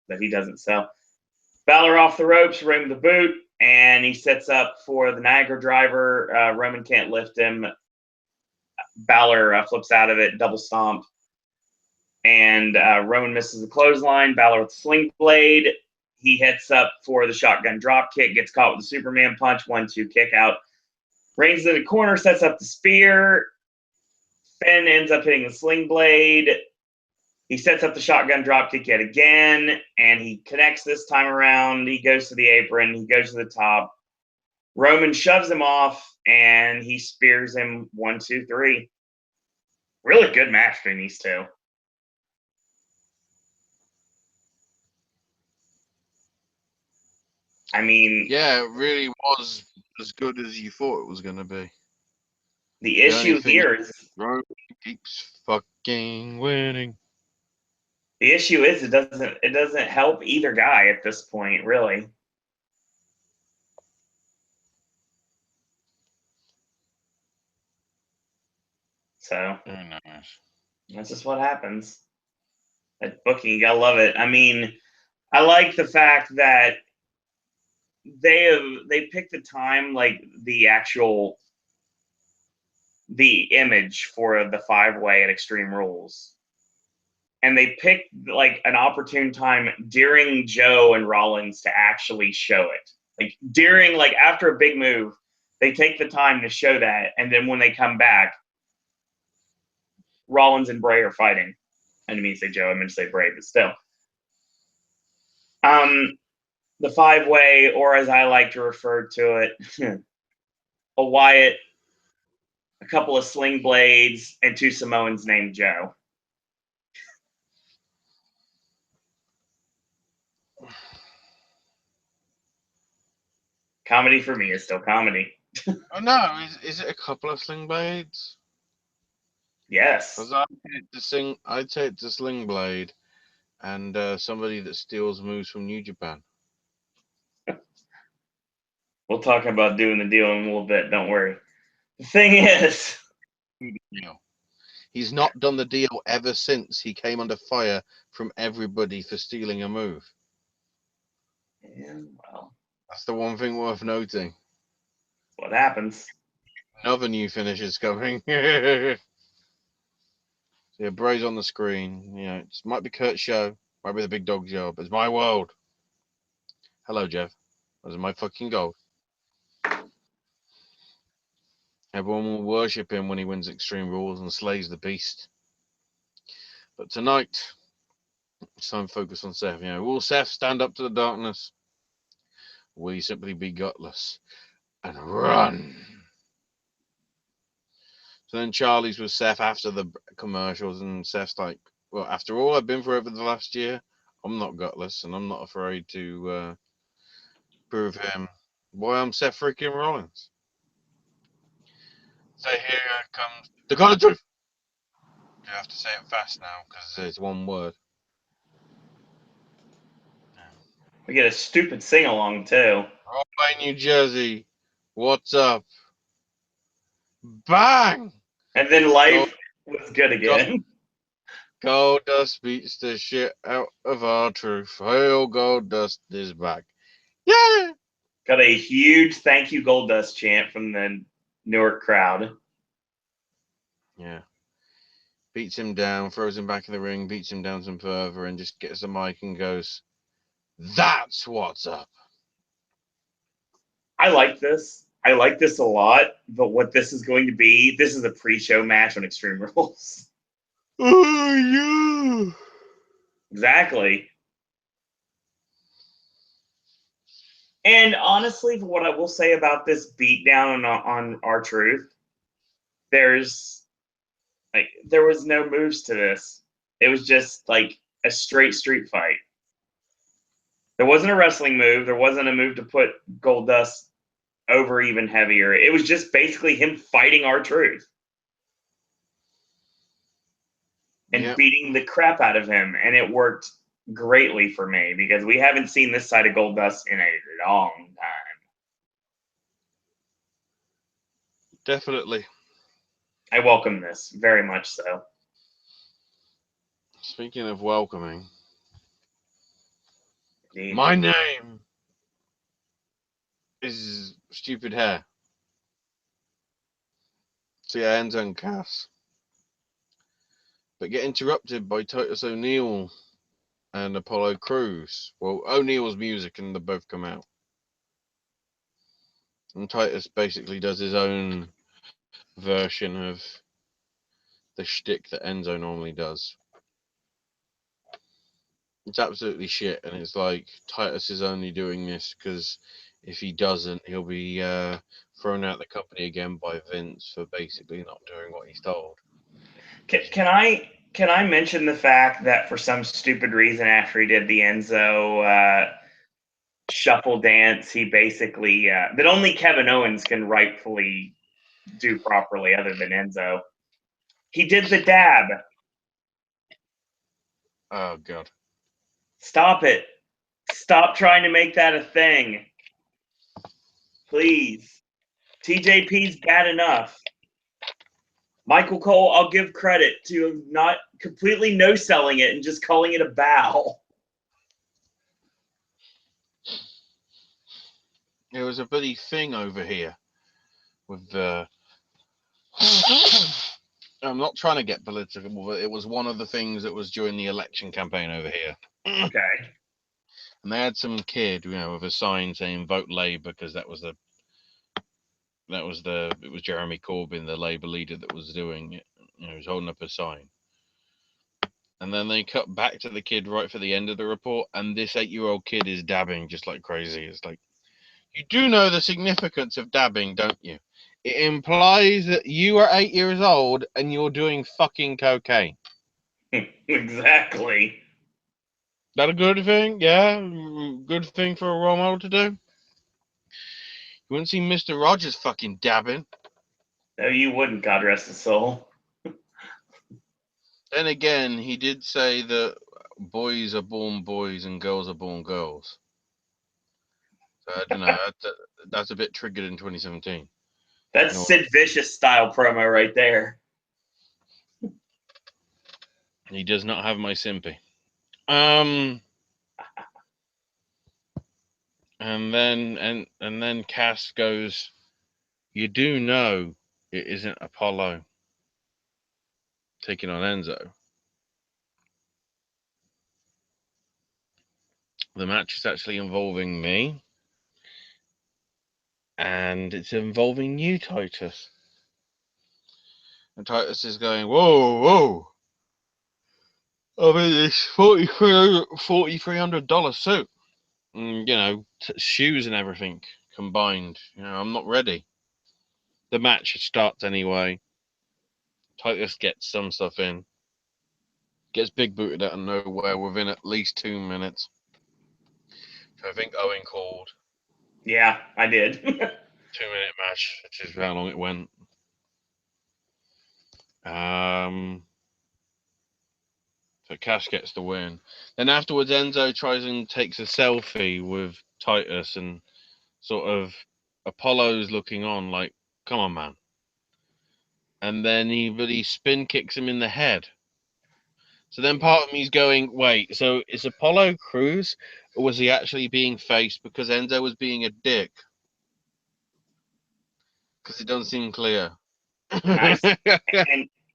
that he doesn't sell. Balor off the ropes, Roman the boot, and he sets up for the Niagara driver. Roman can't lift him. Balor flips out of it, double stomp. And Roman misses the clothesline. Balor with the sling blade. He hits up for the shotgun drop kick, gets caught with the Superman punch, 1-2 kick out. Reigns in the corner, sets up the spear. Finn ends up hitting the sling blade. He sets up the shotgun drop kick yet again, and he connects this time around. He goes to the apron. He goes to the top. Roman shoves him off, and he spears him 1-2-3. Really good match between these two. I mean, yeah, it really was as good as you thought it was going to be. The issue here is Roman keeps fucking winning. The issue is it doesn't help either guy at this point, really. So that's just what happens. At booking, you gotta love it. I mean, I like the fact that they picked the time, like the image for the 5-way at Extreme Rules. And they picked like an opportune time during Joe and Rollins to actually show it. Like during, like after a big move, they take the time to show that. And then when they come back, Rollins and Bray are fighting. I didn't mean to say Joe, I meant to say Bray, but still. The 5-way, or as I like to refer to it, a Wyatt, a couple of sling blades, and 2 Samoans named Joe. Comedy for me is still comedy. Oh no, is it a couple of sling blades? Yes. Because I'd say it's a sling blade and somebody that steals moves from New Japan. We'll talk about doing the deal in a little bit, don't worry. The thing is, he's not done the deal ever since he came under fire from everybody for stealing a move. Yeah, well, that's the one thing worth noting. What happens? Another new finish is coming. So yeah, Bray's on the screen. You know, it might be Kurt's show, might be the big dog show, but it's my world. Hello, Jeff. Those are my fucking gold. Everyone will worship him when he wins Extreme Rules and slays the beast. But tonight, it's time to focus on Seth. You know, will Seth stand up to the darkness? Will he simply be gutless and run? So then Charlie's with Seth after the commercials, and Seth's like, well, after all I've been through over the last year, I'm not gutless, and I'm not afraid to prove him why I'm Seth freaking Rollins. So here comes the God of Truth. You have to say it fast now, because it's one word. We get a stupid sing-along, too. Broadway, New Jersey. What's up? Bang! And then life was good again. Goldust beats the shit out of R-Truth. Hail, Goldust is back. Yeah! Got a huge thank you Goldust chant from the Newark crowd. Yeah. Beats him down, throws him back in the ring, beats him down some further, and just gets the mic and goes, that's what's up. I like this. I like this a lot, but what this is going to be, this is a pre-show match on Extreme Rules. Oh, yeah. Exactly. And honestly, what I will say about this beatdown on R-Truth, there was no moves to this. It was just like a straight street fight. There wasn't a wrestling move. There wasn't a move to put Goldust over even heavier. It was just basically him fighting R-Truth and beating the crap out of him. And it worked greatly for me because we haven't seen this side of Goldust in a long time. Definitely. I welcome this very much so. Speaking of welcoming, Indeed. My name is Stupid Hair. So yeah, Enzo and Cass. But get interrupted by Titus O'Neil and Apollo Crews. Well, O'Neil's music and they both come out. And Titus basically does his own version of the shtick that Enzo normally does. It's absolutely shit, and it's like Titus is only doing this because if he doesn't, he'll be thrown out of the company again by Vince for basically not doing what he's told. Can I mention the fact that for some stupid reason after he did the Enzo shuffle dance, he basically that only Kevin Owens can rightfully do properly other than Enzo. He did the dab. Oh god. Stop it. Stop trying to make that a thing. Please. TJP's bad enough. Michael Cole, I'll give credit to not completely no-selling it and just calling it a bow. There was a bloody thing over here with the... I'm not trying to get political, but it was one of the things that was during the election campaign over here. Okay. And they had some kid, with a sign saying vote Labour because it was Jeremy Corbyn, the Labour leader, that was doing it. He was holding up a sign. And then they cut back to the kid right for the end of the report, and this 8-year-old kid is dabbing just like crazy. It's like, you do know the significance of dabbing, don't you? It implies that you are 8 years old and you're doing fucking cocaine. Exactly. That a good thing? Yeah, good thing for a role model to do. You wouldn't see Mr. Rogers fucking dabbing. No, you wouldn't, God rest his soul. Then again, he did say that boys are born boys and girls are born girls. So I don't know. That's a bit triggered in 2017. That's Sid Vicious style promo right there. He does not have my sympathy. And then Cass goes, you do know it isn't Apollo taking on Enzo. The match is actually involving me. And it's involving you, Titus. And Titus is going, whoa. I mean, this $4,300 suit. And, shoes and everything combined. I'm not ready. The match starts anyway. Titus gets some stuff in. Gets big booted out of nowhere within at least 2 minutes. I think Owen called. Yeah, I did. 2-minute match, which is how long it went. So Cash gets the win. Then afterwards, Enzo tries and takes a selfie with Titus, and sort of Apollo's looking on like, come on, man. And then he spin kicks him in the head. So then part of me's going, wait, so is Apollo Crews, or was he actually being faced because Enzo was being a dick? Because it doesn't seem clear.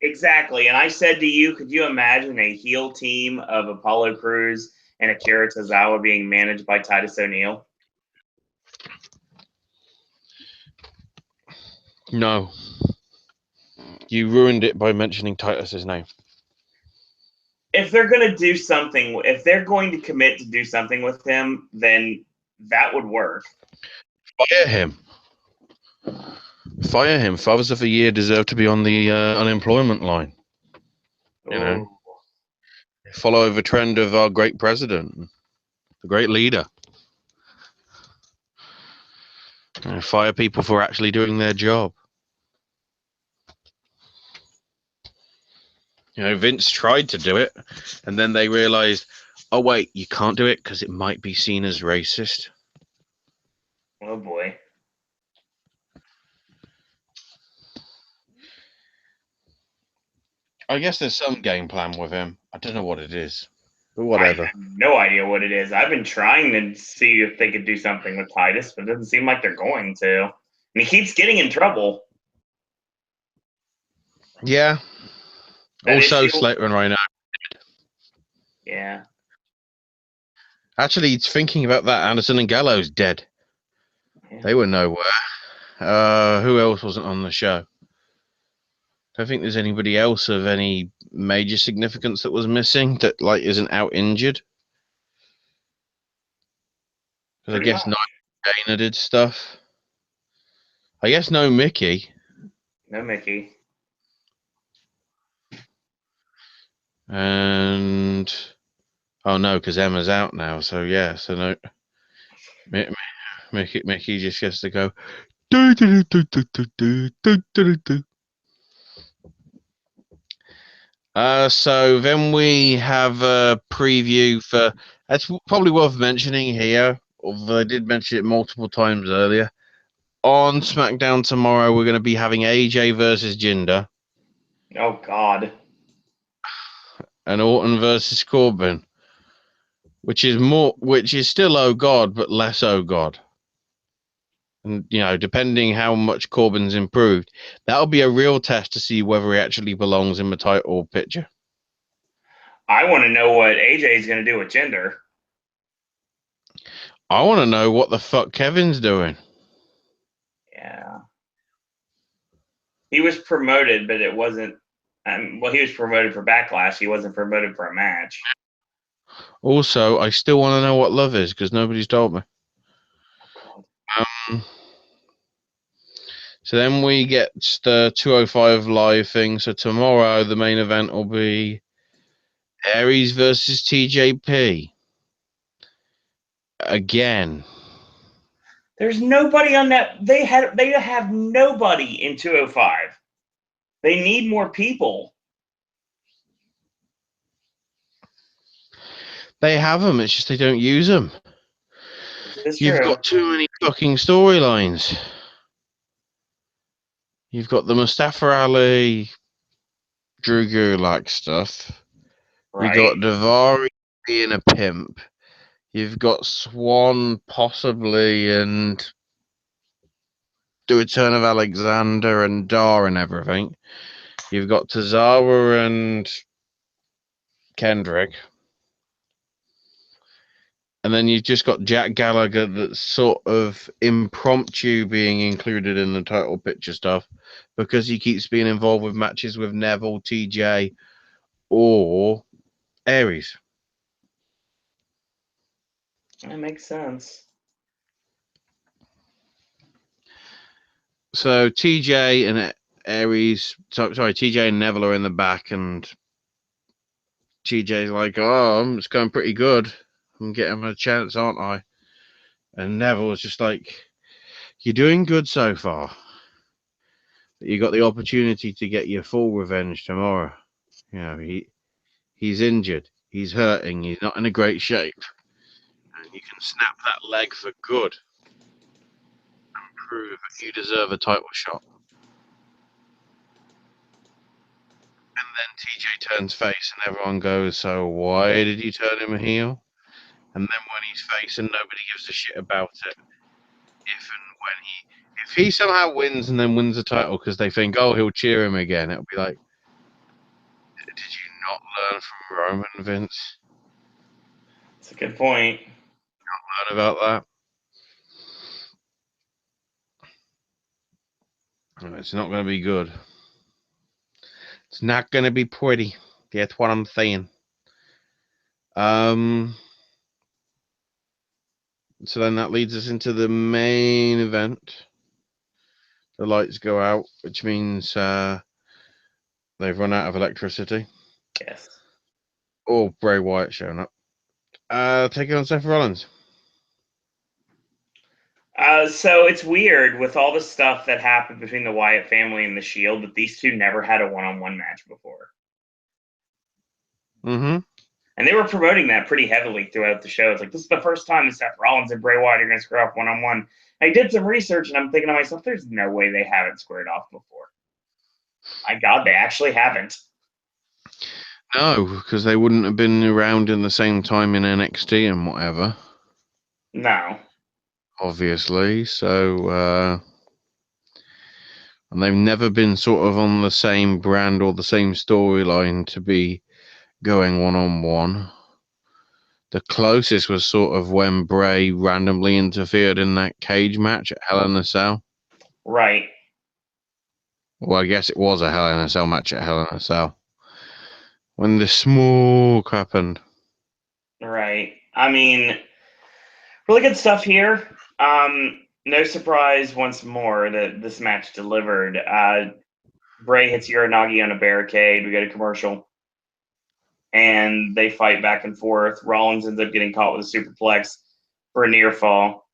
Exactly. And I said to you, could you imagine a heel team of Apollo Crews and Akira Tozawa being managed by Titus O'Neil? No. You ruined it by mentioning Titus's name. If they're going to do something, if they're going to commit to do something with him, then that would work. Fire him. Fire him. Fathers of the Year deserve to be on the unemployment line. You know. Follow the trend of our great president, the great leader. Fire people for actually doing their job. Vince tried to do it, and then they realized, oh, wait, you can't do it because it might be seen as racist. Oh, boy. I guess there's some game plan with him. I don't know what it is, but whatever. I have no idea what it is. I've been trying to see if they could do something with Titus, but it doesn't seem like they're going to. And he keeps getting in trouble. Yeah. That Also, issue- Slater and Rhino. Yeah. Actually, thinking about that, Anderson and Gallows dead. Yeah. They were nowhere. Who else wasn't on the show? I don't think there's anybody else of any major significance that was missing that isn't out injured. Because I guess Dana did stuff. I guess no Mickey. No Mickey. And oh no, because Emma's out now. So yeah, so no. Mickey just gets to go. So then we have a preview for. That's probably worth mentioning here, although I did mention it multiple times earlier. On SmackDown tomorrow, we're going to be having AJ versus Jinder. Oh, God. And Orton versus Corbin, which is still oh God, but less oh God. And depending how much Corbin's improved, that'll be a real test to see whether he actually belongs in the title picture. I want to know what AJ is going to do with Jinder. I want to know what the fuck Kevin's doing. Yeah. He was promoted, but it wasn't. He was promoted for Backlash. He wasn't promoted for a match. Also, I still want to know what love is because nobody's told me. So then we get the 205 live thing. So tomorrow the main event will be Aries versus TJP. Again. There's nobody on that. They have nobody in 205. They need more people. They have them. It's just they don't use them. You've got too many fucking storylines. You've got the Mustafa Ali, Drew Gulak stuff. Right. You got Daivari being a pimp. You've got Swan possibly and the return of Alexander and Dar and everything. You've got Cesaro and Kendrick. And then you've just got Jack Gallagher that's sort of impromptu being included in the title picture stuff because he keeps being involved with matches with Neville, TJ, or Aries. That makes sense. So TJ and Aries, TJ and Neville are in the back, and TJ's like, oh, it's going pretty good. I'm getting a chance, aren't I? And Neville's just like, you're doing good so far. You got the opportunity to get your full revenge tomorrow. He's injured. He's hurting. He's not in a great shape. And you can snap that leg for good and prove that you deserve a title shot. And then TJ turns face and everyone goes, so why did you turn him heel? And then when he's face and nobody gives a shit about it, if he somehow wins and then wins the title because they think, oh, he'll cheer him again, it'll be like, did you not learn from Roman, Vince? That's a good point. Not learn about that. It's not going to be good. It's not going to be pretty. That's what I'm saying. So then that leads us into the main event. The lights go out, which means they've run out of electricity. Yes. or Bray Wyatt showing up. Taking on Seth Rollins. So it's weird with all the stuff that happened between the Wyatt family and the Shield that these two never had a one-on-one match before. Mm-hmm. And they were promoting that pretty heavily throughout the show. It's like, this is the first time that Seth Rollins and Bray Wyatt are going to square off one-on-one. I did some research, and I'm thinking to myself, there's no way they haven't squared off before. My God, they actually haven't. No, because they wouldn't have been around in the same time in NXT and whatever. No. Obviously, so and they've never been sort of on the same brand or the same storyline to be going one-on-one. The closest was sort of when Bray randomly interfered in that cage match at Hell in a Cell. Right. Well, I guess it was a Hell in a Cell match at Hell in a Cell. When the smoke happened. Right. I mean, really good stuff here. No surprise once more that this match delivered. Bray hits Uranagi on a barricade. We go to commercial. And they fight back and forth. Rollins ends up getting caught with a superplex for a near fall.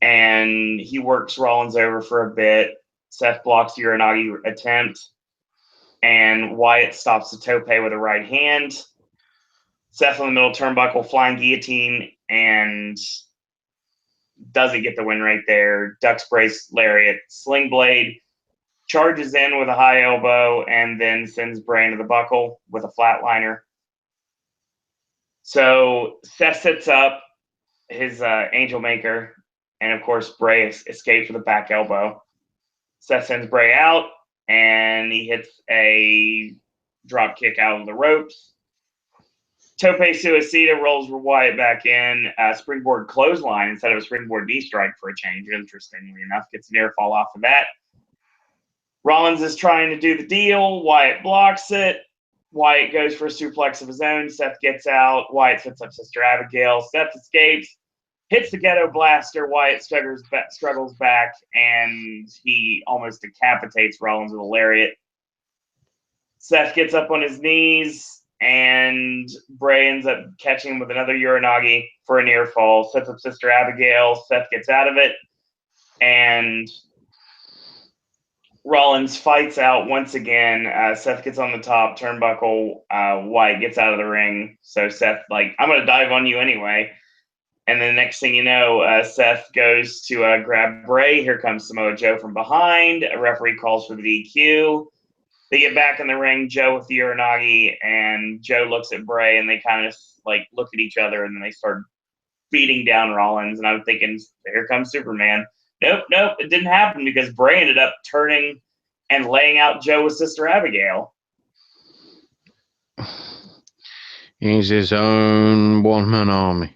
And he works Rollins over for a bit. Seth blocks the Uranagi attempt. And Wyatt stops the tope with a right hand. Seth on the middle turnbuckle, flying guillotine, and doesn't get the win right there. Ducks Bray's lariat, sling blade, charges in with a high elbow, and then sends Bray into the buckle with a flatliner. So Seth sets up his angel maker, and of course Bray escapes with a back elbow. Seth sends Bray out, and he hits a drop kick out of the ropes. Tope Suicida rolls Wyatt back in. Springboard clothesline instead of a springboard knee strike for a change, interestingly enough. Gets a near fall off of that. Rollins is trying to do the deal. Wyatt blocks it. Wyatt goes for a suplex of his own. Seth gets out. Wyatt sets up Sister Abigail. Seth escapes. Hits the ghetto blaster. Wyatt struggles back, and he almost decapitates Rollins with a lariat. Seth gets up on his knees, and Bray ends up catching him with another Uranagi for a near fall. Sets up Sister Abigail. Seth gets out of it, and Rollins fights out once again. Seth gets on the top turnbuckle. Wyatt gets out of the ring. So Seth, I'm going to dive on you anyway. And then the next thing you know, Seth goes to grab Bray. Here comes Samoa Joe from behind. A referee calls for the DQ. They get back in the ring, Joe with the Uranagi, and Joe looks at Bray, and they kind of look at each other, and then they start beating down Rollins. And I'm thinking, here comes Superman. Nope, it didn't happen because Bray ended up turning and laying out Joe with Sister Abigail. He's his own one-man army.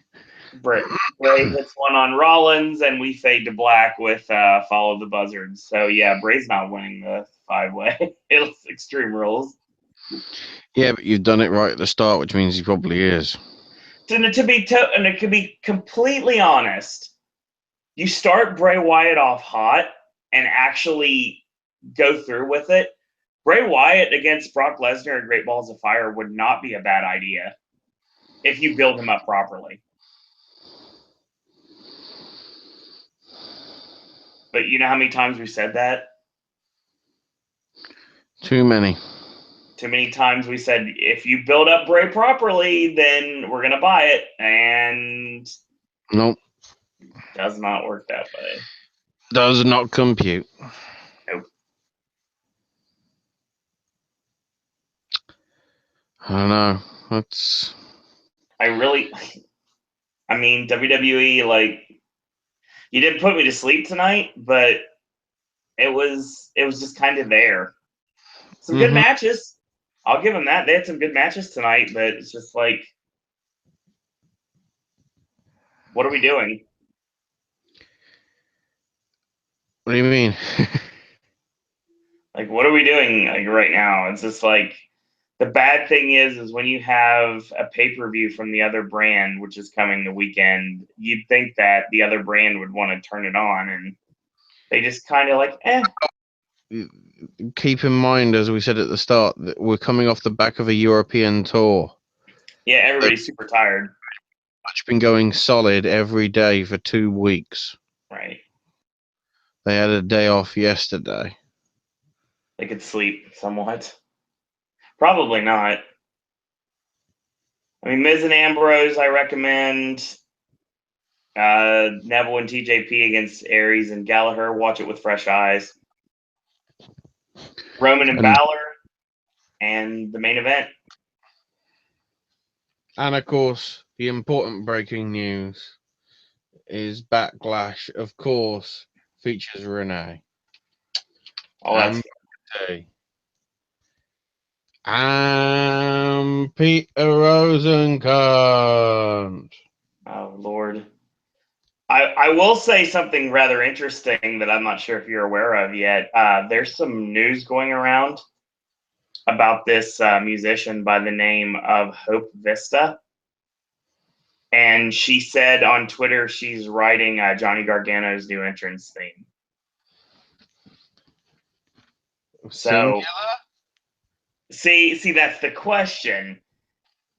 Bray hits one on Rollins, and we fade to black with Follow the Buzzards. So, yeah, Bray's not winning the 5-way. It's Extreme Rules. Yeah, but you've done it right at the start, which means he probably is. And to be completely honest, you start Bray Wyatt off hot and actually go through with it. Bray Wyatt against Brock Lesnar at Great Balls of Fire would not be a bad idea if you build him up properly. But you know how many times we said that? Too many. Too many times we said, if you build up Bray properly, then we're going to buy it. And nope. Does not work that way. Does not compute. Nope. I don't know. WWE, you didn't put me to sleep tonight, but it was just kind of there. Some good matches. I'll give them that. They had some good matches tonight, but it's just what are we doing? What do you mean? What are we doing right now? It's just the bad thing is when you have a pay-per-view from the other brand, which is coming the weekend, you'd think that the other brand would want to turn it on, and they just kind of Keep in mind, as we said at the start, that we're coming off the back of a European tour. Yeah, everybody's super tired. I've been going solid every day for 2 weeks. Right. They had a day off yesterday. They could sleep somewhat. Probably not. I mean, Miz and Ambrose, I recommend. Neville and TJP against Aries and Gallagher. Watch it with fresh eyes. Roman and Balor, and the main event. And of course, the important breaking news is Backlash, of course, features Renee. Oh, that's and Peter Rosenkamp. Oh, Lord. I will say something rather interesting that I'm not sure if you're aware of yet. There's some news going around about this musician by the name of Hope Vista. And she said on Twitter she's writing Johnny Gargano's new entrance theme. So, see, that's the question.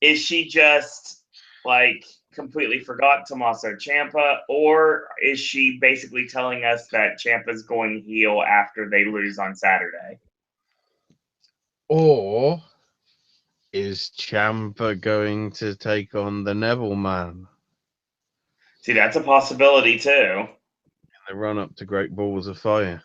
Is she just like completely forgot Tommaso Ciampa, or is she basically telling us that Ciampa's going heel after they lose on Saturday? Or is Ciampa going to take on the Neville man? See, that's a possibility too. In the run up to Great Balls of Fire.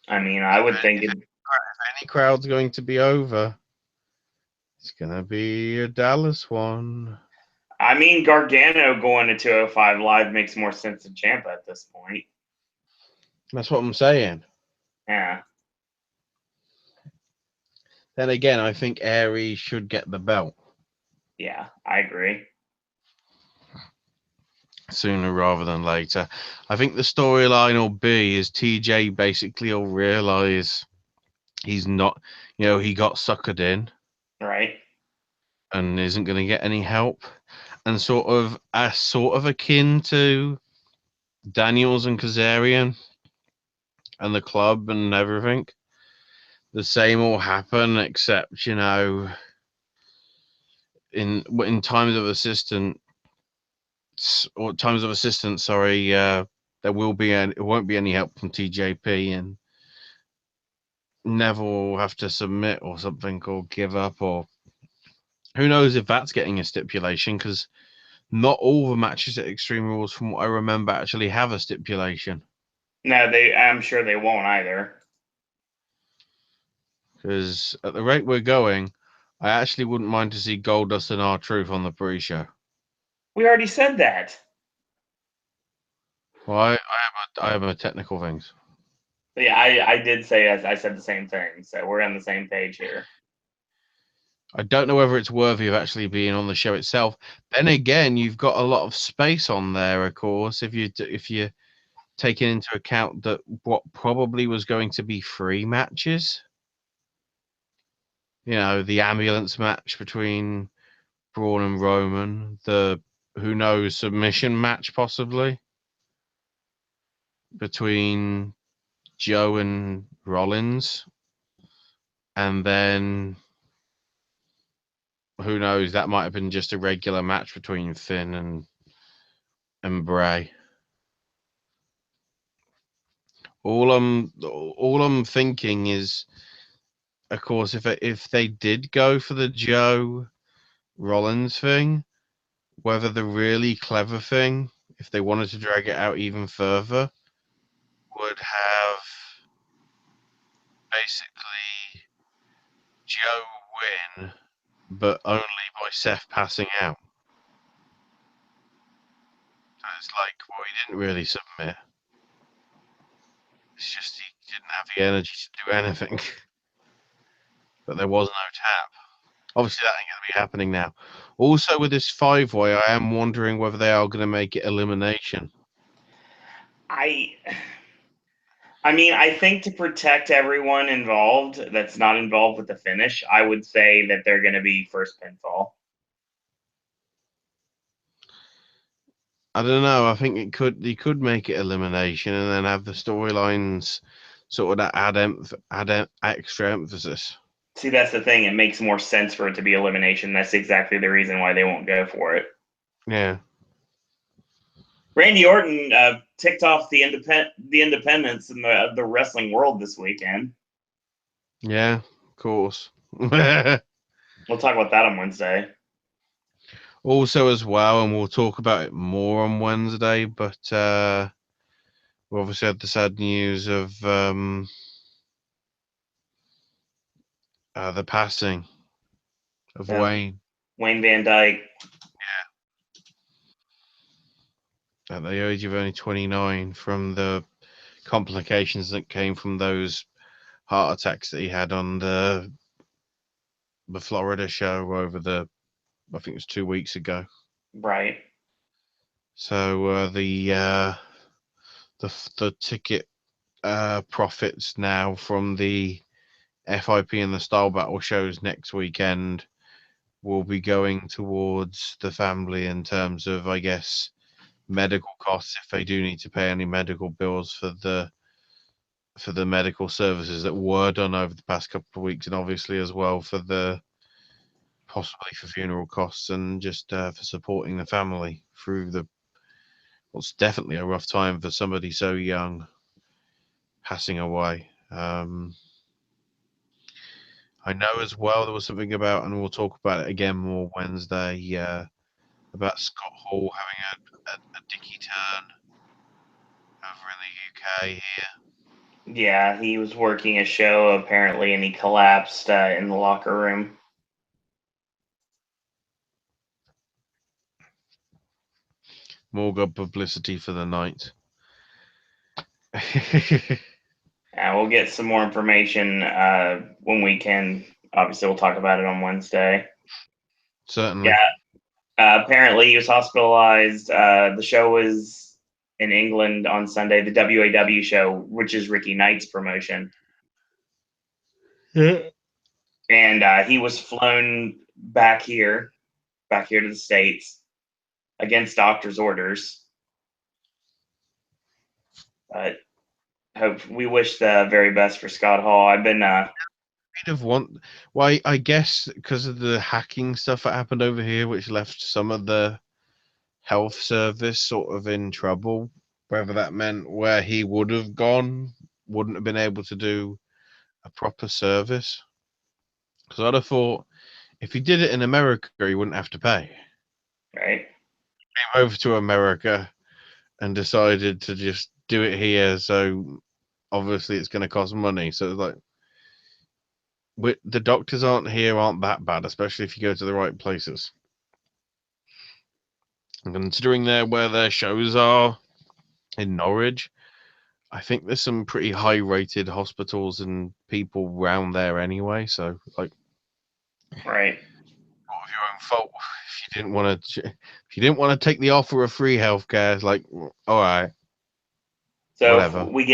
I mean, I would think if any crowd's going to be over, it's going to be a Dallas one. I mean, Gargano going to 205 Live makes more sense than Ciampa at this point. That's what I'm saying. Yeah. Then again, I think Aries should get the belt. Yeah, I agree. Sooner rather than later. I think the storyline will be is TJ basically will realize he's not, he got suckered in. Right. And isn't going to get any help. And sort of akin to Daniels and Kazarian and the club and everything. The same will happen, except, in times of assistance, there won't be any help from TJP, and Neville will have to submit or something, or give up, or who knows if that's getting a stipulation, because not all the matches at Extreme Rules, from what I remember, actually have a stipulation. No, I'm sure they won't either. Because at the rate we're going, I actually wouldn't mind to see Goldust and R-Truth on the pre-show. We already said that. Well, I have a technical things. Yeah, I did say I said the same thing, so we're on the same page here. I don't know whether it's worthy of actually being on the show itself. Then again, you've got a lot of space on there, of course, if you taking into account that what probably was going to be 3 matches. The ambulance match between Braun and Roman, the who knows submission match possibly between Joe and Rollins, and then who knows, that might have been just a regular match between Finn and Bray. All I'm thinking is, of course, if they did go for the Joe Rollins thing, whether the really clever thing, if they wanted to drag it out even further, would have basically Joe win, but only by Seth passing out. So it's like, well, he didn't really submit. It's just he didn't have the energy to do anything. But there was no tap. Obviously, that ain't going to be happening now. Also, with this 5-way, I am wondering whether they are going to make it elimination. I mean, I think to protect everyone involved that's not involved with the finish, I would say that they're going to be first pinfall. I don't know. I think they could make it elimination and then have the storylines sort of that add extra emphasis. See, that's the thing. It makes more sense for it to be elimination. That's exactly the reason why they won't go for it. Yeah. Randy Orton ticked off the independents in the wrestling world this weekend. Yeah, of course. We'll talk about that on Wednesday. Also, as well, and we'll talk about it more on Wednesday, but we obviously had the sad news of the passing of Wayne Van Dyke. At the age of only 29, from the complications that came from those heart attacks that he had on the Florida show over I think it was 2 weeks ago. Right. So the ticket profits now from the FIP and the Style Battle shows next weekend will be going towards the family in terms of, I guess, medical costs if they do need to pay any medical bills for the medical services that were done over the past couple of weeks, and obviously as well for possibly for funeral costs and just for supporting the family through what's definitely a rough time for somebody so young passing away. I know as well there was something about, and we'll talk about it again more Wednesday, about Scott Hall having a dicky turn over in the UK here. Yeah, he was working a show apparently, and he collapsed in the locker room. More good publicity for the night. We'll get some more information when we can. Obviously, we'll talk about it on Wednesday. Certainly. Yeah. Apparently, he was hospitalized. The show was in England on Sunday, the WAW show, which is Ricky Knight's promotion. Yeah. And he was flown back here to the States against doctor's orders. But we wish the very best for Scott Hall. I've been well, I guess because of the hacking stuff that happened over here, which left some of the health service sort of in trouble, whether that meant where he would have gone wouldn't have been able to do a proper service. Because I'd have thought if he did it in America, he wouldn't have to pay. Right. He came over to America and decided to just do it here, so obviously it's going to cost money. So it's like, the doctors aren't that bad, especially if you go to the right places. And considering where their shows are in Norwich, I think there's some pretty high-rated hospitals and people around there anyway. So, like, right. Of your own fault if you didn't want to take the offer of free healthcare. It's like, all right. So whatever. If we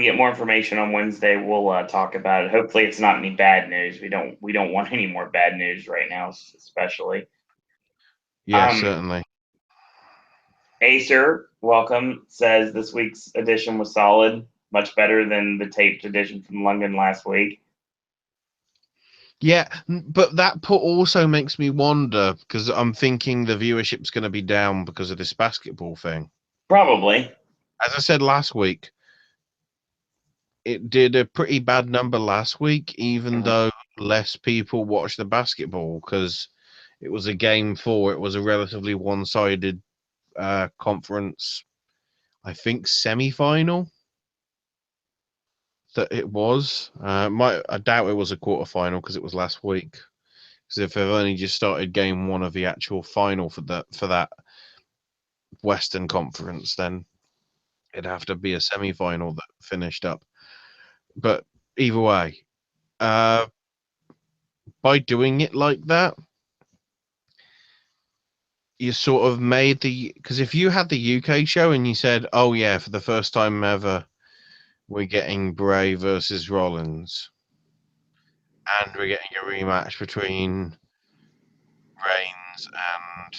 get more information on Wednesday, we'll talk about it. Hopefully, it's not any bad news. We don't want any more bad news right now, especially. Yeah, certainly. Acer, welcome, says this week's edition was solid, much better than the taped edition from London last week. Yeah, but that also makes me wonder, because I'm thinking the viewership's going to be down because of this basketball thing. Probably. As I said last week, it did a pretty bad number last week, even though less people watched the basketball, because it was a game 4. It was a relatively one-sided conference, I think, semi-final that it was. I doubt it was a quarter-final because it was last week. Because if they've only just started game 1 of the actual final for that Western Conference, then it'd have to be a semi-final that finished up. But either way, by doing it like that, you sort of made because if you had the UK show and you said, oh yeah, for the first time ever, we're getting Bray versus Rollins, and we're getting a rematch between Reigns and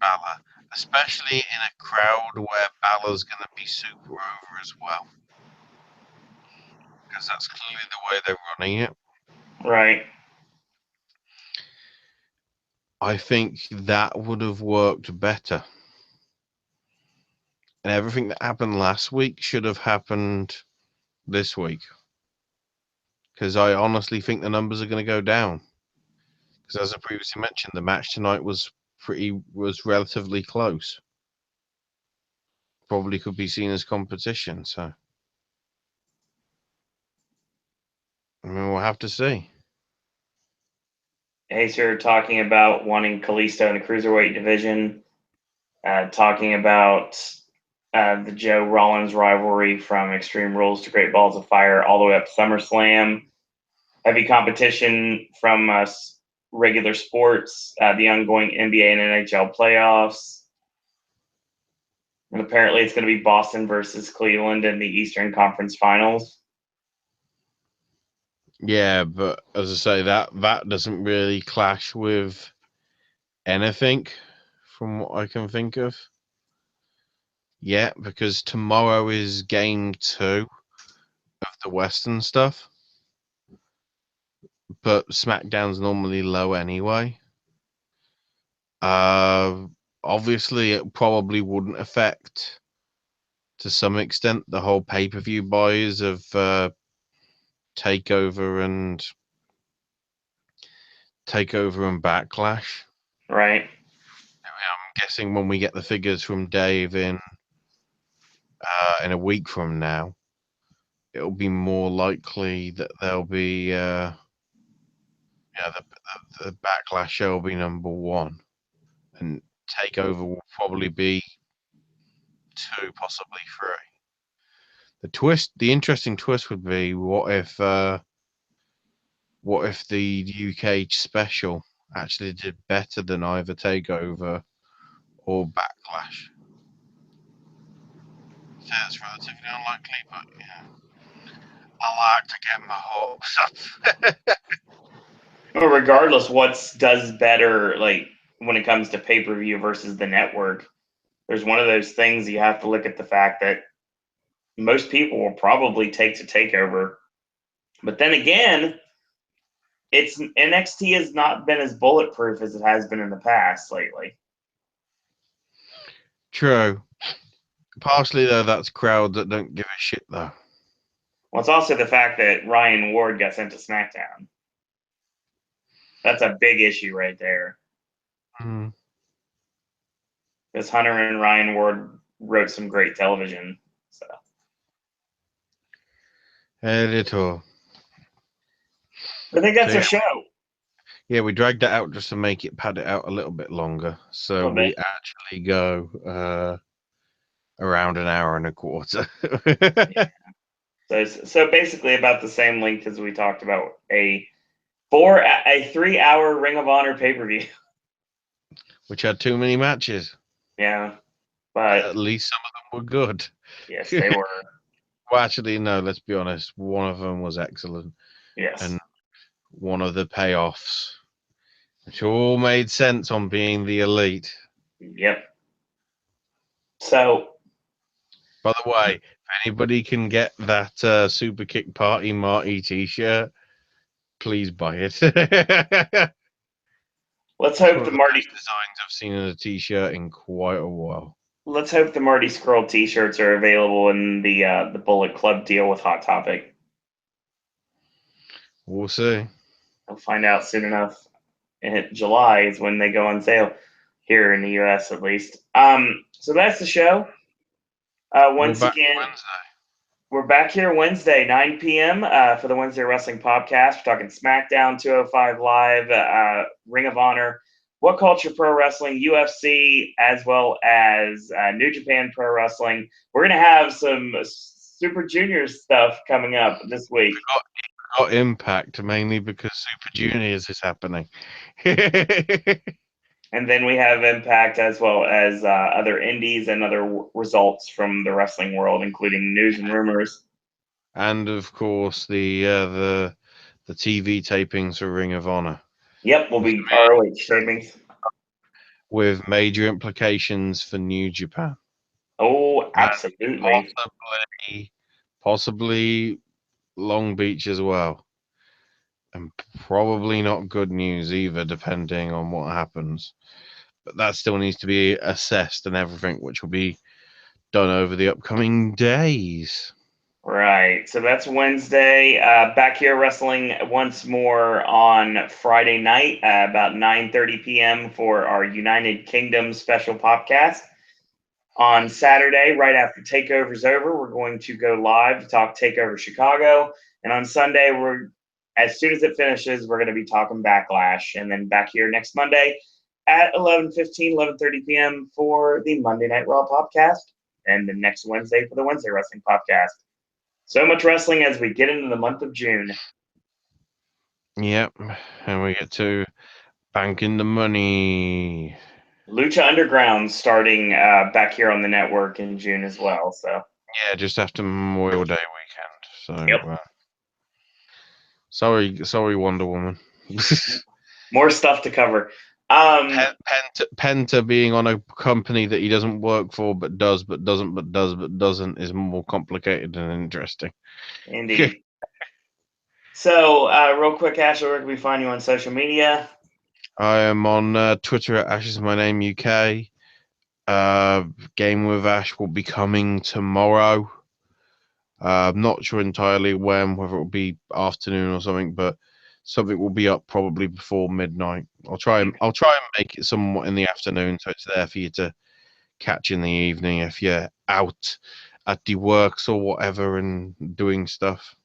Balor, especially in a crowd where Balor's going to be super over as well. Because that's clearly the way they're running it. Right. I think that would have worked better. And everything that happened last week should have happened this week. Because I honestly think the numbers are going to go down. Because as I previously mentioned, the match tonight was relatively close. Probably could be seen as competition. So, I mean, we'll have to see. Acer talking about wanting Kalisto in the Cruiserweight division, talking about the Joe Rollins rivalry from Extreme Rules to Great Balls of Fire all the way up to SummerSlam. Heavy competition from regular sports, the ongoing NBA and NHL playoffs. And apparently it's going to be Boston versus Cleveland in the Eastern Conference Finals. Yeah, but as I say, that doesn't really clash with anything from what I can think of. Yeah, because tomorrow is game 2 of the Western stuff. But SmackDown's normally low anyway. Obviously, it probably wouldn't affect, to some extent, the whole pay-per-view buys of Takeover and Backlash. Right. I'm guessing when we get the figures from Dave in a week from now, it'll be more likely that there'll be the Backlash show will be number 1, and Takeover will probably be 2, possibly 3. The interesting twist would be what if the UK special actually did better than either Takeover or Backlash. So it's relatively unlikely, but yeah, I like to get my hopes up. Well, regardless, what does better, like when it comes to pay-per-view versus the network, there's one of those things you have to look at the fact that most people will probably take to Takeover. But then again, it's NXT has not been as bulletproof as it has been in the past lately. True. Partially, though, that's crowd that don't give a shit, though. Well, it's also the fact that Ryan Ward got sent to SmackDown. That's a big issue right there. Because Hunter and Ryan Ward wrote some great television. So. Editor. I think that's a show. Yeah, we dragged that out just to make it pad it out a little bit longer. So we actually go around an hour and a quarter. Yeah. So basically about the same length as we talked about a 3-hour Ring of Honor pay-per-view. Which had too many matches. Yeah. But at least some of them were good. Yes, they were. Well, actually, no, let's be honest. One of them was excellent. Yes. And one of the payoffs, which all made sense on being the Elite. Yep. So, by the way, if anybody can get that Super Kick Party Marty t-shirt, please buy it. Let's hope the Marty designs I've seen in a t-shirt in quite a while. Let's hope the Marty Scurll t-shirts are available in the Bullet Club deal with Hot Topic. We'll see. I'll find out soon enough. In July is when they go on sale here in the U.S. at least. So that's the show. Once again, we're back here Wednesday, 9 p.m. For the Wednesday Wrestling Popcast. We're talking SmackDown, 205 Live, Ring of Honor, What Culture Pro Wrestling, UFC, as well as New Japan Pro Wrestling. We're going to have some Super Juniors stuff coming up this week. Got Impact, mainly because Super Juniors is happening. And then we have Impact as well as other indies and other results from the wrestling world, including news and rumors. And of course, the TV tapings for Ring of Honor. Yep, will be ROH tapings. with major implications for New Japan. Oh, absolutely. Possibly Long Beach as well. And probably not good news either, depending on what happens. But that still needs to be assessed and everything, which will be done over the upcoming days. Right. So that's Wednesday. Back here wrestling once more on Friday night, about 9:30 p.m. for our United Kingdom special podcast. On Saturday, right after TakeOver's over, we're going to go live to talk TakeOver Chicago. And on Sunday, as soon as it finishes, we're going to be talking Backlash. And then back here next Monday at 11:30 p.m. for the Monday Night Raw Popcast. And the next Wednesday for the Wednesday Wrestling Podcast. So much wrestling as we get into the month of June. Yep, and we get to banking the money. Lucha Underground starting back here on the network in June as well. So yeah, just after Memorial Day weekend. So sorry, Wonder Woman. More stuff to cover. Penta being on a company that he doesn't work for, but does, but doesn't, but does, but doesn't, is more complicated and interesting. Indeed. So, real quick, Ashley, where can we find you on social media? I am on Twitter at Ash is my name UK. Game with Ash will be coming tomorrow. I'm not sure entirely when, whether it will be afternoon or something, but something will be up probably before midnight. I'll try and make it somewhat in the afternoon, so it's there for you to catch in the evening if you're out at the works or whatever and doing stuff.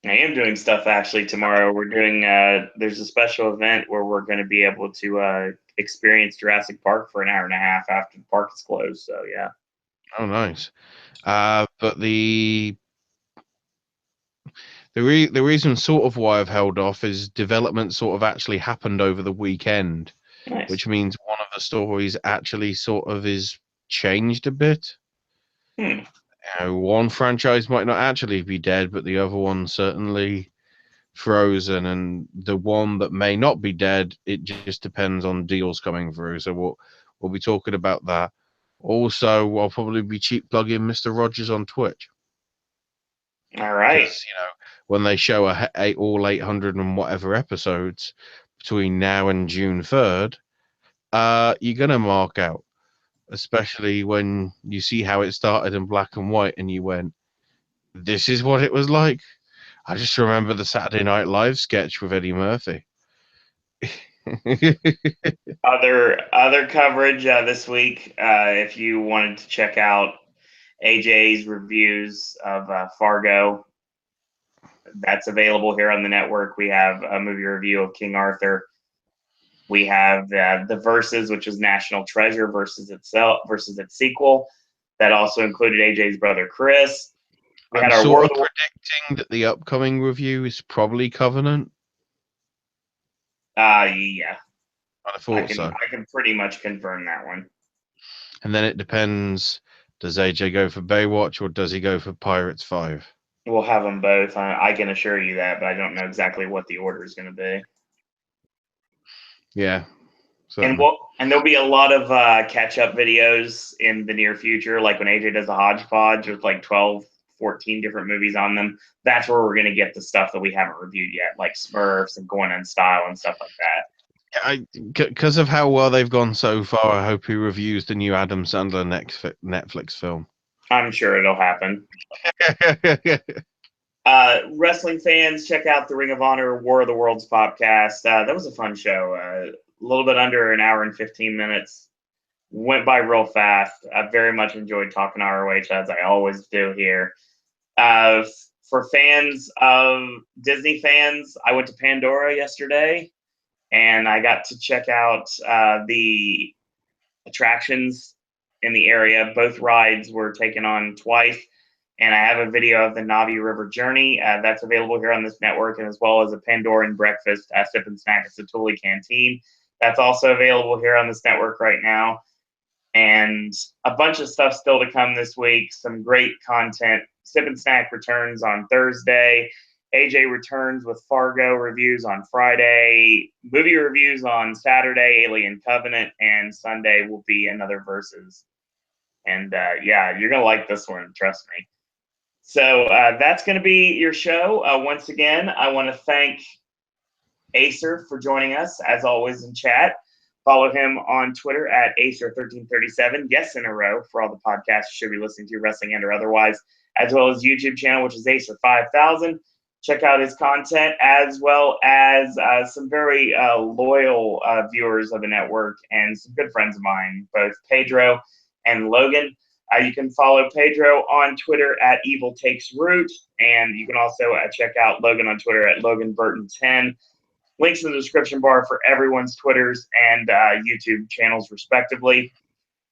I am doing stuff actually tomorrow. We're doing there's a special event where we're going to be able to experience Jurassic Park for an hour and a half after the park is closed. So yeah. Oh, nice. But the reason sort of why I've held off is development sort of actually happened over the weekend, nice. Which means one of the stories actually sort of is changed a bit. You know, one franchise might not actually be dead, but the other one certainly frozen, and the one that may not be dead, it just depends on deals coming through. So we'll be talking about that. Also, I'll probably be cheap plugging Mr. Rogers on Twitch. All right. Because, when they show all 800 and whatever episodes between now and June 3rd, you're going to mark out, especially when you see how it started in black and white and you went, this is what it was like. I just remember the Saturday Night Live sketch with Eddie Murphy. Other coverage this week, if you wanted to check out AJ's reviews of Fargo, that's available here on the network. We have a movie review of King Arthur. We have the Versus, which is National Treasure versus its sequel. That also included AJ's brother Chris. We had I'm our sort of predicting that the upcoming review is probably Covenant. Yeah. I thought so. I can pretty much confirm that one. And then it depends, does AJ go for Baywatch or does he go for Pirates 5? We'll have them both. I can assure you that, but I don't know exactly what the order is going to be. Yeah. Certainly. And there'll be a lot of catch-up videos in the near future, like when AJ does a hodgepodge with like 12, 14 different movies on them. That's where we're going to get the stuff that we haven't reviewed yet, like Smurfs and Going in Style and stuff like that. Because of how well they've gone so far, I hope he reviews the new Adam Sandler Netflix film. I'm sure it'll happen. Wrestling fans, check out the Ring of Honor War of the Worlds podcast. That was a fun show. A little bit under an hour and 15 minutes. Went by real fast. I very much enjoyed talking ROH, as I always do here. For fans of Disney fans, I went to Pandora yesterday, and I got to check out the attractions in the area. Both rides were taken on twice. And I have a video of the Navi River Journey that's available here on this network, and as well as a Pandoran breakfast, sip and snack at Satuli Canteen. That's also available here on this network right now. And a bunch of stuff still to come this week. Some great content. Sip and Snack returns on Thursday. AJ returns with Fargo reviews on Friday, movie reviews on Saturday, Alien Covenant, and Sunday will be another Versus. And yeah, you're going to like this one, trust me. So that's going to be your show. Once again, I want to thank Acer for joining us, as always, in chat. Follow him on Twitter at Acer1337. Yes, in a row for all the podcasts you should be listening to, wrestling and or otherwise, as well as YouTube channel, which is Acer5000. Check out his content, as well as some very loyal viewers of the network and some good friends of mine, both Pedro and Logan. You can follow Pedro on Twitter at Evil Takes Root, and you can also check out Logan on Twitter at LoganBurton10. Links in the description bar for everyone's Twitters and YouTube channels, respectively.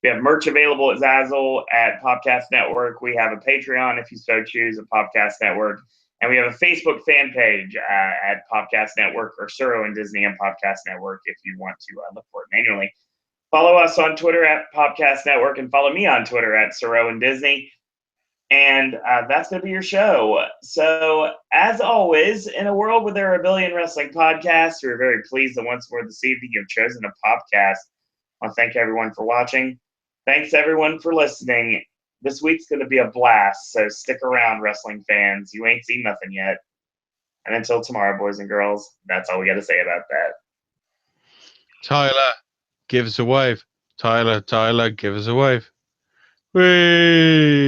We have merch available at Zazzle, at Popcast Network. We have a Patreon, if you so choose, at Popcast Network. And we have a Facebook fan page at Popcast Network, or Suro and Disney and Popcast Network if you want to look for it manually. Follow us on Twitter at Popcast Network, and follow me on Twitter at Suro and Disney. And that's going to be your show. So, as always, in a world where there are a billion wrestling podcasts, we're very pleased that once more this evening you've chosen a Popcast. I want to thank everyone for watching. Thanks, everyone, for listening. This week's going to be a blast, so stick around, wrestling fans. You ain't seen nothing yet. And until tomorrow, boys and girls, that's all we got to say about that. Tyler, give us a wave. Tyler, give us a wave. Whee!